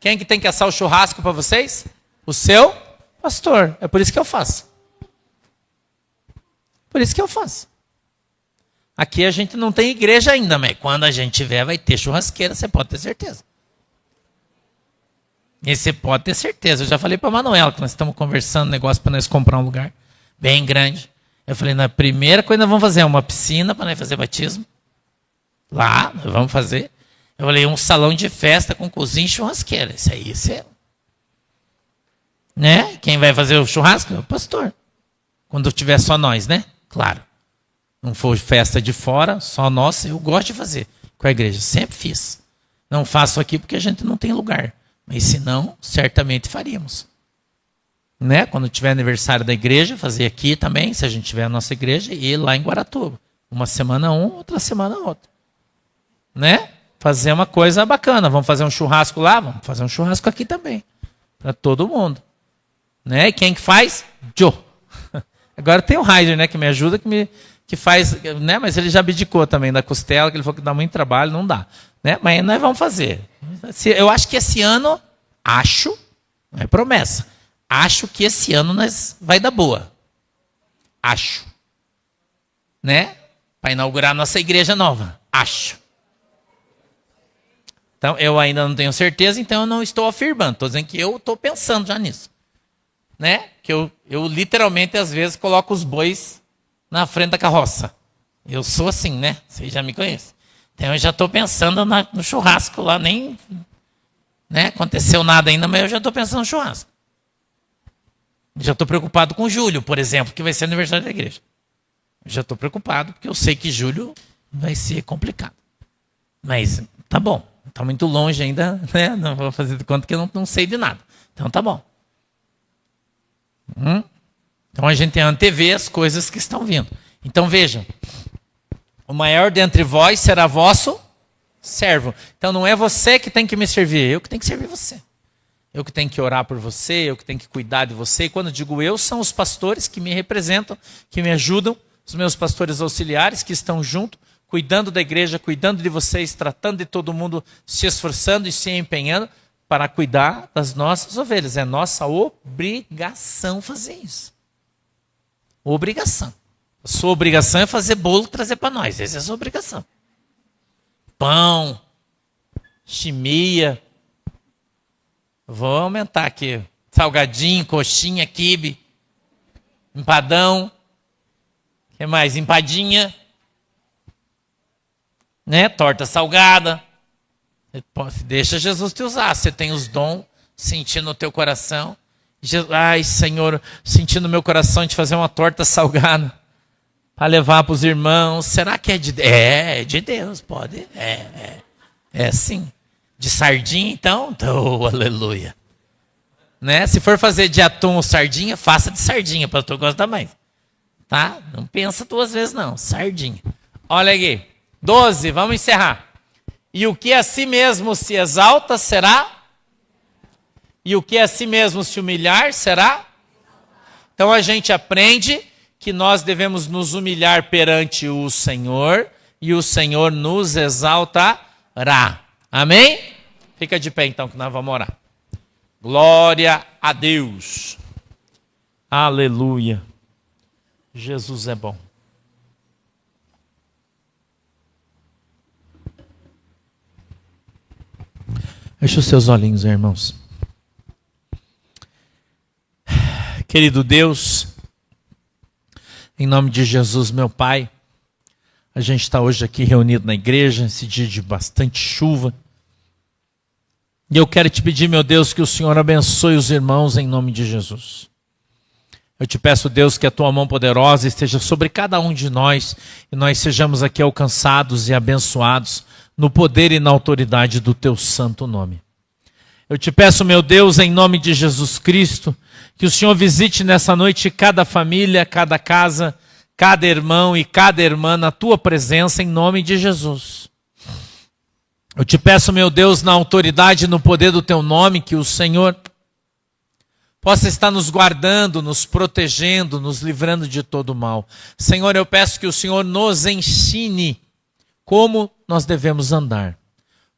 Quem que tem que assar o churrasco para vocês? O seu pastor. É por isso que eu faço. Por isso que eu faço. Aqui a gente não tem igreja ainda, mas quando a gente tiver vai ter churrasqueira, você pode ter certeza. E você pode ter certeza. Eu já falei para a Manuela que nós estamos conversando negócio para nós comprar um lugar bem grande. Eu falei, na primeira coisa nós vamos fazer uma piscina para nós fazer batismo. Lá, nós vamos fazer. Eu falei, um salão de festa com cozinha e churrasqueira. Isso aí, né? Quem vai fazer o churrasco é o pastor. Quando tiver só nós, né? Claro. Não for festa de fora, só nós, eu gosto de fazer com a igreja. Sempre fiz. Não faço aqui porque a gente não tem lugar. Mas se não, certamente faríamos. Né? Quando tiver aniversário da igreja, fazer aqui também, se a gente tiver a nossa igreja, e lá em Guaratuba. Uma semana outra semana outra. Né? Fazer uma coisa bacana. Vamos fazer um churrasco lá? Vamos fazer um churrasco aqui também. Para todo mundo. Né? E quem que faz? Joe. Agora tem o Heiser, né, que me ajuda, que faz, né, mas ele já abdicou também da costela, que ele falou que dá muito trabalho, não dá. Né? Mas nós vamos fazer. Eu acho que esse ano, não é promessa, acho que esse ano nós vai dar boa. Acho. Né? Para inaugurar a nossa igreja nova. Acho. Então, eu ainda não tenho certeza, então eu não estou afirmando. Estou dizendo que eu estou pensando já nisso. Né? Que eu literalmente, às vezes, coloco os bois na frente da carroça. Eu sou assim, né? Vocês já me conhecem. Então, eu já estou pensando no churrasco lá. Nem, né, aconteceu nada ainda, mas eu já estou pensando no churrasco. Já estou preocupado com julho, por exemplo, que vai ser aniversário da igreja. Já estou preocupado, porque eu sei que julho vai ser complicado. Mas tá bom. Está muito longe ainda, né? Não vou fazer de conta que eu não sei de nada. Então tá bom. Então a gente antevê as coisas que estão vindo. Então vejam. O maior dentre vós será vosso servo. Então não é você que tem que me servir, eu que tenho que servir você. Eu que tenho que orar por você, eu que tenho que cuidar de você. E quando eu digo eu, são os pastores que me representam, que me ajudam, os meus pastores auxiliares que estão junto, cuidando da igreja, cuidando de vocês, tratando de todo mundo, se esforçando e se empenhando para cuidar das nossas ovelhas. É nossa obrigação fazer isso. Obrigação. A sua obrigação é fazer bolo e trazer para nós. Essa é a sua obrigação. Pão, chimia. Vou aumentar aqui. Salgadinho, coxinha, quibe, empadão. O que mais? Empadinha. Né? Torta salgada. Deixa Jesus te usar. Você tem os dons, sentindo no teu coração. Ai, Senhor, sentindo no meu coração de fazer uma torta salgada para levar para os irmãos. Será que é de Deus? É de Deus, pode. É sim. De sardinha, então? Oh, aleluia. Né? Se for fazer de atum ou sardinha, faça de sardinha, para tu gostar mais. Tá? Não pensa duas vezes, não. Sardinha. Olha aqui. 12, vamos encerrar. E o que a si mesmo se exalta será? E o que a si mesmo se humilhar será? Então a gente aprende que nós devemos nos humilhar perante o Senhor e o Senhor nos exaltará. Amém? Fica de pé então que nós vamos orar. Glória a Deus. Aleluia. Jesus é bom. Feche os seus olhinhos, irmãos. Querido Deus, em nome de Jesus, meu Pai, a gente está hoje aqui reunido na igreja, esse dia de bastante chuva. E eu quero te pedir, meu Deus, que o Senhor abençoe os irmãos em nome de Jesus. Eu te peço, Deus, que a tua mão poderosa esteja sobre cada um de nós e nós sejamos aqui alcançados e abençoados no poder e na autoridade do teu santo nome. Eu te peço, meu Deus, em nome de Jesus Cristo, que o Senhor visite nessa noite cada família, cada casa, cada irmão e cada irmã na tua presença, em nome de Jesus. Eu te peço, meu Deus, na autoridade e no poder do teu nome, que o Senhor possa estar nos guardando, nos protegendo, nos livrando de todo mal. Senhor, eu peço que o Senhor nos ensine como nós devemos andar,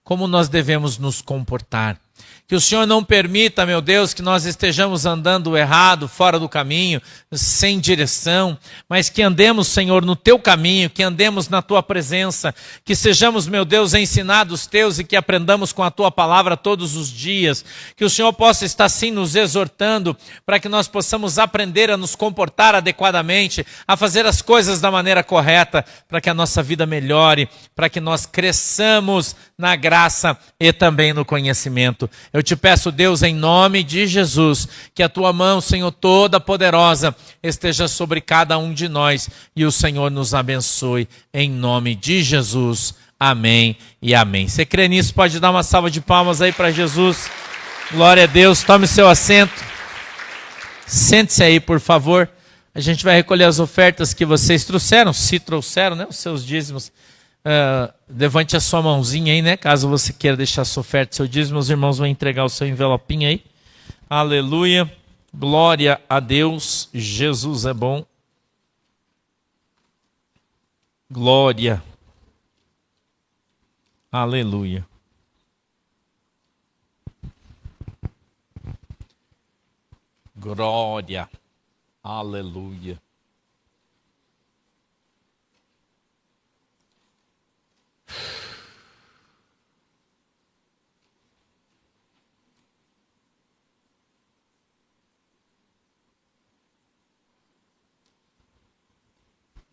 como nós devemos nos comportar. Que o Senhor não permita, meu Deus, que nós estejamos andando errado, fora do caminho, sem direção, mas que andemos, Senhor, no teu caminho, que andemos na tua presença, que sejamos, meu Deus, ensinados teus e que aprendamos com a tua palavra todos os dias. Que o Senhor possa estar, sim, nos exortando para que nós possamos aprender a nos comportar adequadamente, a fazer as coisas da maneira correta, para que a nossa vida melhore, para que nós cresçamos na graça e também no conhecimento. Eu te peço, Deus, em nome de Jesus, que a tua mão, Senhor, toda poderosa, esteja sobre cada um de nós e o Senhor nos abençoe, em nome de Jesus. Amém e amém. Você crê nisso? Pode dar uma salva de palmas aí para Jesus. Glória a Deus. Tome seu assento. Sente-se aí, por favor. A gente vai recolher as ofertas que vocês trouxeram, se trouxeram, né? Os seus dízimos. Levante a sua mãozinha aí, né? Caso você queira deixar sua oferta, seu dízimo, os irmãos vão entregar o seu envelopinho aí. Aleluia. Glória a Deus, Jesus é bom. Glória. Aleluia. Glória. Aleluia.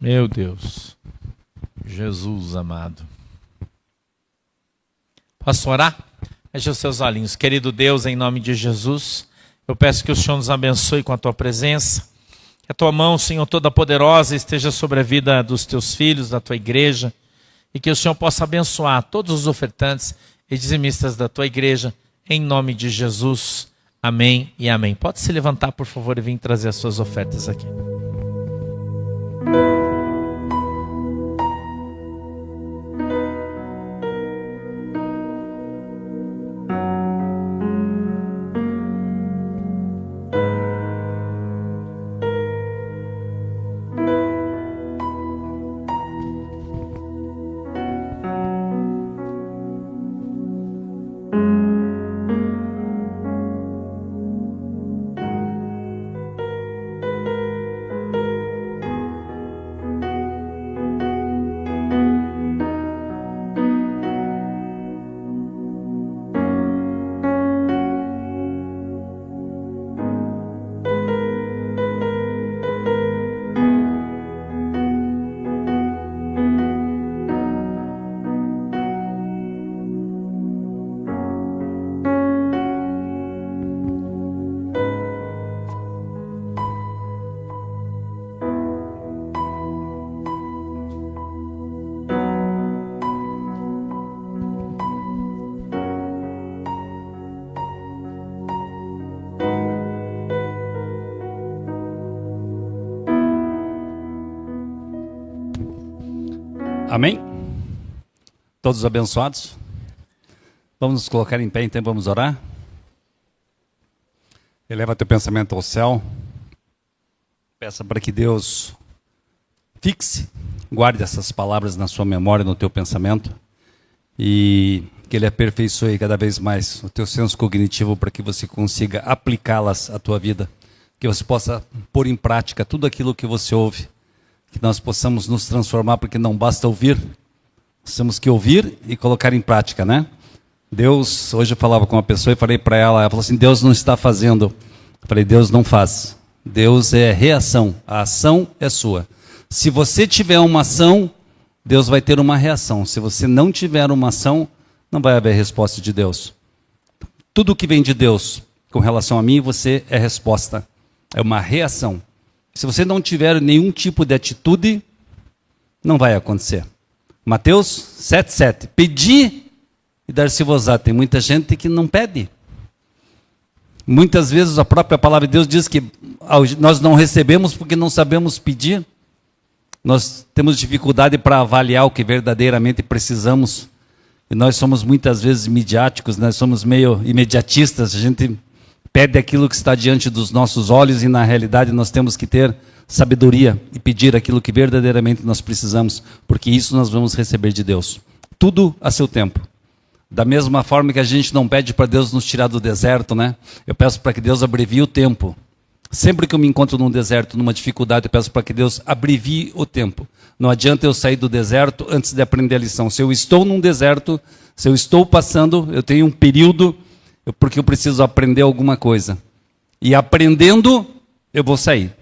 Meu Deus, Jesus amado. Posso orar? Feche os seus olhinhos. Querido Deus, em nome de Jesus, eu peço que o Senhor nos abençoe com a tua presença. Que a tua mão, Senhor, toda poderosa esteja sobre a vida dos teus filhos, da tua igreja. E que o Senhor possa abençoar todos os ofertantes e dizimistas da tua igreja, em nome de Jesus. Amém e amém. Pode se levantar, por favor, e vir trazer as suas ofertas aqui. Amém? Todos abençoados? Vamos nos colocar em pé, então vamos orar? Eleva teu pensamento ao céu. Peça para que Deus fixe, guarde essas palavras na sua memória, no teu pensamento. E que Ele aperfeiçoe cada vez mais o teu senso cognitivo para que você consiga aplicá-las à tua vida. Que você possa pôr em prática tudo aquilo que você ouve. Que nós possamos nos transformar, porque não basta ouvir, nós temos que ouvir e colocar em prática, né? Deus, hoje eu falava com uma pessoa e falei para ela falou assim, Deus não está fazendo. Eu falei, Deus não faz. Deus é reação, a ação é sua. Se você tiver uma ação, Deus vai ter uma reação. Se você não tiver uma ação, não vai haver resposta de Deus. Tudo que vem de Deus com relação a mim, você é resposta, é uma reação. Se você não tiver nenhum tipo de atitude, não vai acontecer. Mateus 7,7. Pedi e dar-se-vos-á. Tem muita gente que não pede. Muitas vezes a própria palavra de Deus diz que nós não recebemos porque não sabemos pedir. Nós temos dificuldade para avaliar o que verdadeiramente precisamos. E nós somos muitas vezes midiáticos, nós somos meio imediatistas, a gente pede aquilo que está diante dos nossos olhos e na realidade nós temos que ter sabedoria e pedir aquilo que verdadeiramente nós precisamos, porque isso nós vamos receber de Deus. Tudo a seu tempo. Da mesma forma que a gente não pede para Deus nos tirar do deserto, né? Eu peço para que Deus abrevie o tempo. Sempre que eu me encontro num deserto, numa dificuldade, eu peço para que Deus abrevie o tempo. Não adianta eu sair do deserto antes de aprender a lição. Se eu estou num deserto, se eu estou passando, eu tenho um período porque eu preciso aprender alguma coisa. E aprendendo, eu vou sair.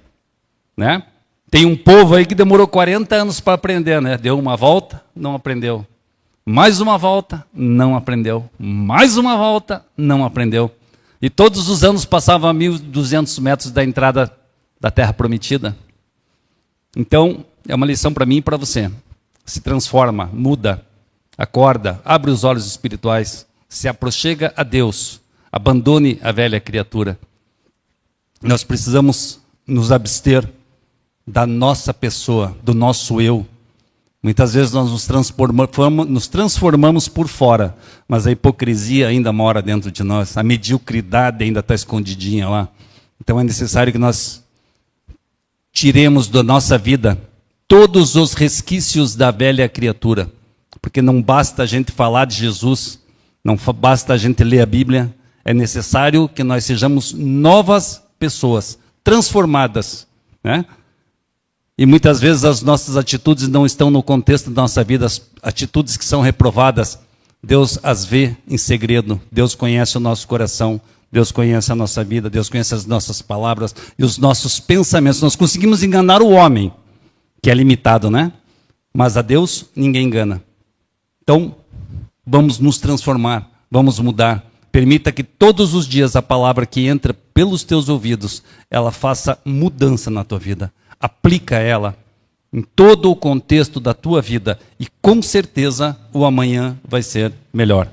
Né? Tem um povo aí que demorou 40 anos para aprender, né? Deu uma volta, não aprendeu. Mais uma volta, não aprendeu. Mais uma volta, não aprendeu. E todos os anos passavam a 1.200 metros da entrada da Terra Prometida. Então, é uma lição para mim e para você. Se transforma, muda, acorda, abre os olhos espirituais, se aproxega a Deus, abandone a velha criatura. Nós precisamos nos abster da nossa pessoa, do nosso eu. Muitas vezes nós nos transformamos por fora, mas a hipocrisia ainda mora dentro de nós, a mediocridade ainda está escondidinha lá. Então é necessário que nós tiremos da nossa vida todos os resquícios da velha criatura. Porque não basta a gente falar de Jesus, não basta a gente ler a Bíblia, é necessário que nós sejamos novas pessoas, transformadas, né? E muitas vezes as nossas atitudes não estão no contexto da nossa vida, as atitudes que são reprovadas, Deus as vê em segredo, Deus conhece o nosso coração, Deus conhece a nossa vida, Deus conhece as nossas palavras e os nossos pensamentos. Nós conseguimos enganar o homem, que é limitado, né? Mas a Deus ninguém engana. Então, vamos nos transformar, vamos mudar. Permita que todos os dias a palavra que entra pelos teus ouvidos, ela faça mudança na tua vida. Aplica ela em todo o contexto da tua vida e com certeza o amanhã vai ser melhor.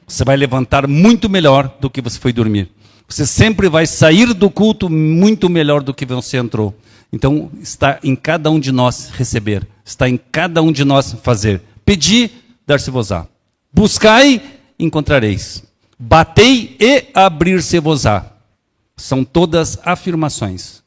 Você vai levantar muito melhor do que você foi dormir. Você sempre vai sair do culto muito melhor do que você entrou. Então, está em cada um de nós receber. Está em cada um de nós fazer. Pedi, dar-se-vos-á. Buscai, encontrareis. Batei e abrir-se-vos-á. São todas afirmações.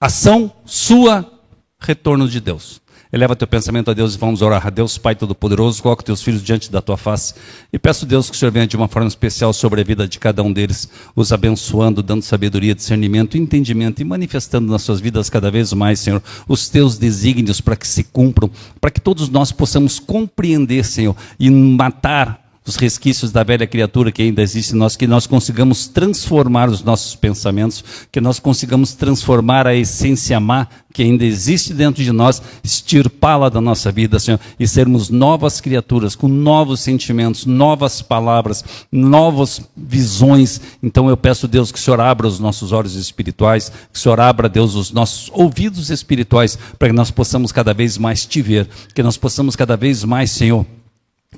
Ação sua, retorno de Deus. Eleva teu pensamento a Deus e vamos orar a Deus, Pai Todo-Poderoso. Coloca teus filhos diante da tua face e peço, Deus, que o Senhor venha de uma forma especial sobre a vida de cada um deles, os abençoando, dando sabedoria, discernimento, entendimento e manifestando nas suas vidas cada vez mais, Senhor, os teus desígnios para que se cumpram, para que todos nós possamos compreender, Senhor, e matar os resquícios da velha criatura que ainda existe em nós, que nós consigamos transformar os nossos pensamentos, que nós consigamos transformar a essência má que ainda existe dentro de nós, extirpá-la da nossa vida, Senhor, e sermos novas criaturas, com novos sentimentos, novas palavras, novas visões. Então eu peço, Deus, que o Senhor abra os nossos olhos espirituais, que o Senhor abra, Deus, os nossos ouvidos espirituais, para que nós possamos cada vez mais te ver, que nós possamos cada vez mais, Senhor,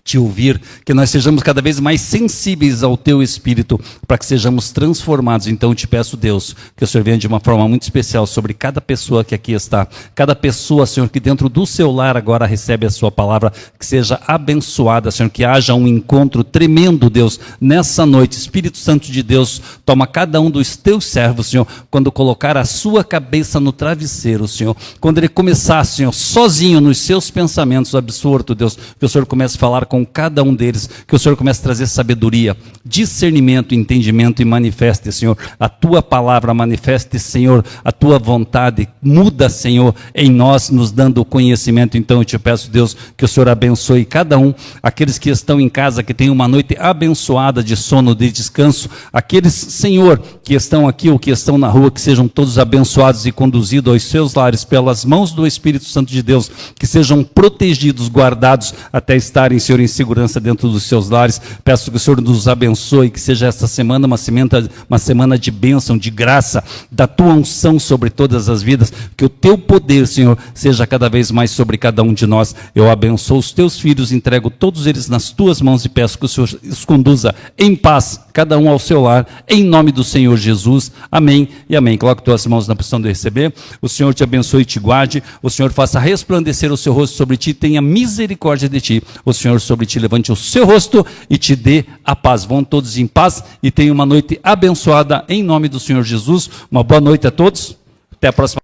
te ouvir, que nós sejamos cada vez mais sensíveis ao teu Espírito, para que sejamos transformados. Então eu te peço, Deus, que o Senhor venha de uma forma muito especial sobre cada pessoa que aqui está, cada pessoa, Senhor, que dentro do seu lar agora recebe a sua palavra, que seja abençoada, Senhor, que haja um encontro tremendo, Deus, nessa noite. Espírito Santo de Deus, toma cada um dos teus servos, Senhor, quando colocar a sua cabeça no travesseiro, Senhor, quando ele começar, Senhor, sozinho nos seus pensamentos, absorto, Deus, que o Senhor comece a falar com cada um deles, que o Senhor comece a trazer sabedoria, discernimento, entendimento e manifeste, Senhor, a tua palavra, manifeste, Senhor, a tua vontade, muda, Senhor, em nós, nos dando o conhecimento. Então eu te peço, Deus, que o Senhor abençoe cada um, aqueles que estão em casa, que tenham uma noite abençoada de sono, de descanso, aqueles, Senhor, que estão aqui ou que estão na rua, que sejam todos abençoados e conduzidos aos seus lares pelas mãos do Espírito Santo de Deus, que sejam protegidos, guardados, até estarem, Senhor, em segurança dentro dos seus lares. Peço que o Senhor nos abençoe, que seja esta semana uma semana de bênção, de graça, da tua unção sobre todas as vidas, que o teu poder, Senhor, seja cada vez mais sobre cada um de nós. Eu abençoo os teus filhos, entrego todos eles nas tuas mãos e peço que o Senhor os conduza em paz, cada um ao seu lar, em nome do Senhor Jesus. Amém e amém. Coloque tuas mãos na posição de receber. O Senhor te abençoe e te guarde. O Senhor faça resplandecer o seu rosto sobre ti, tenha misericórdia de ti. O Senhor sobre ti levante o seu rosto e te dê a paz. Vão todos em paz e tenham uma noite abençoada em nome do Senhor Jesus. Uma boa noite a todos. Até a próxima.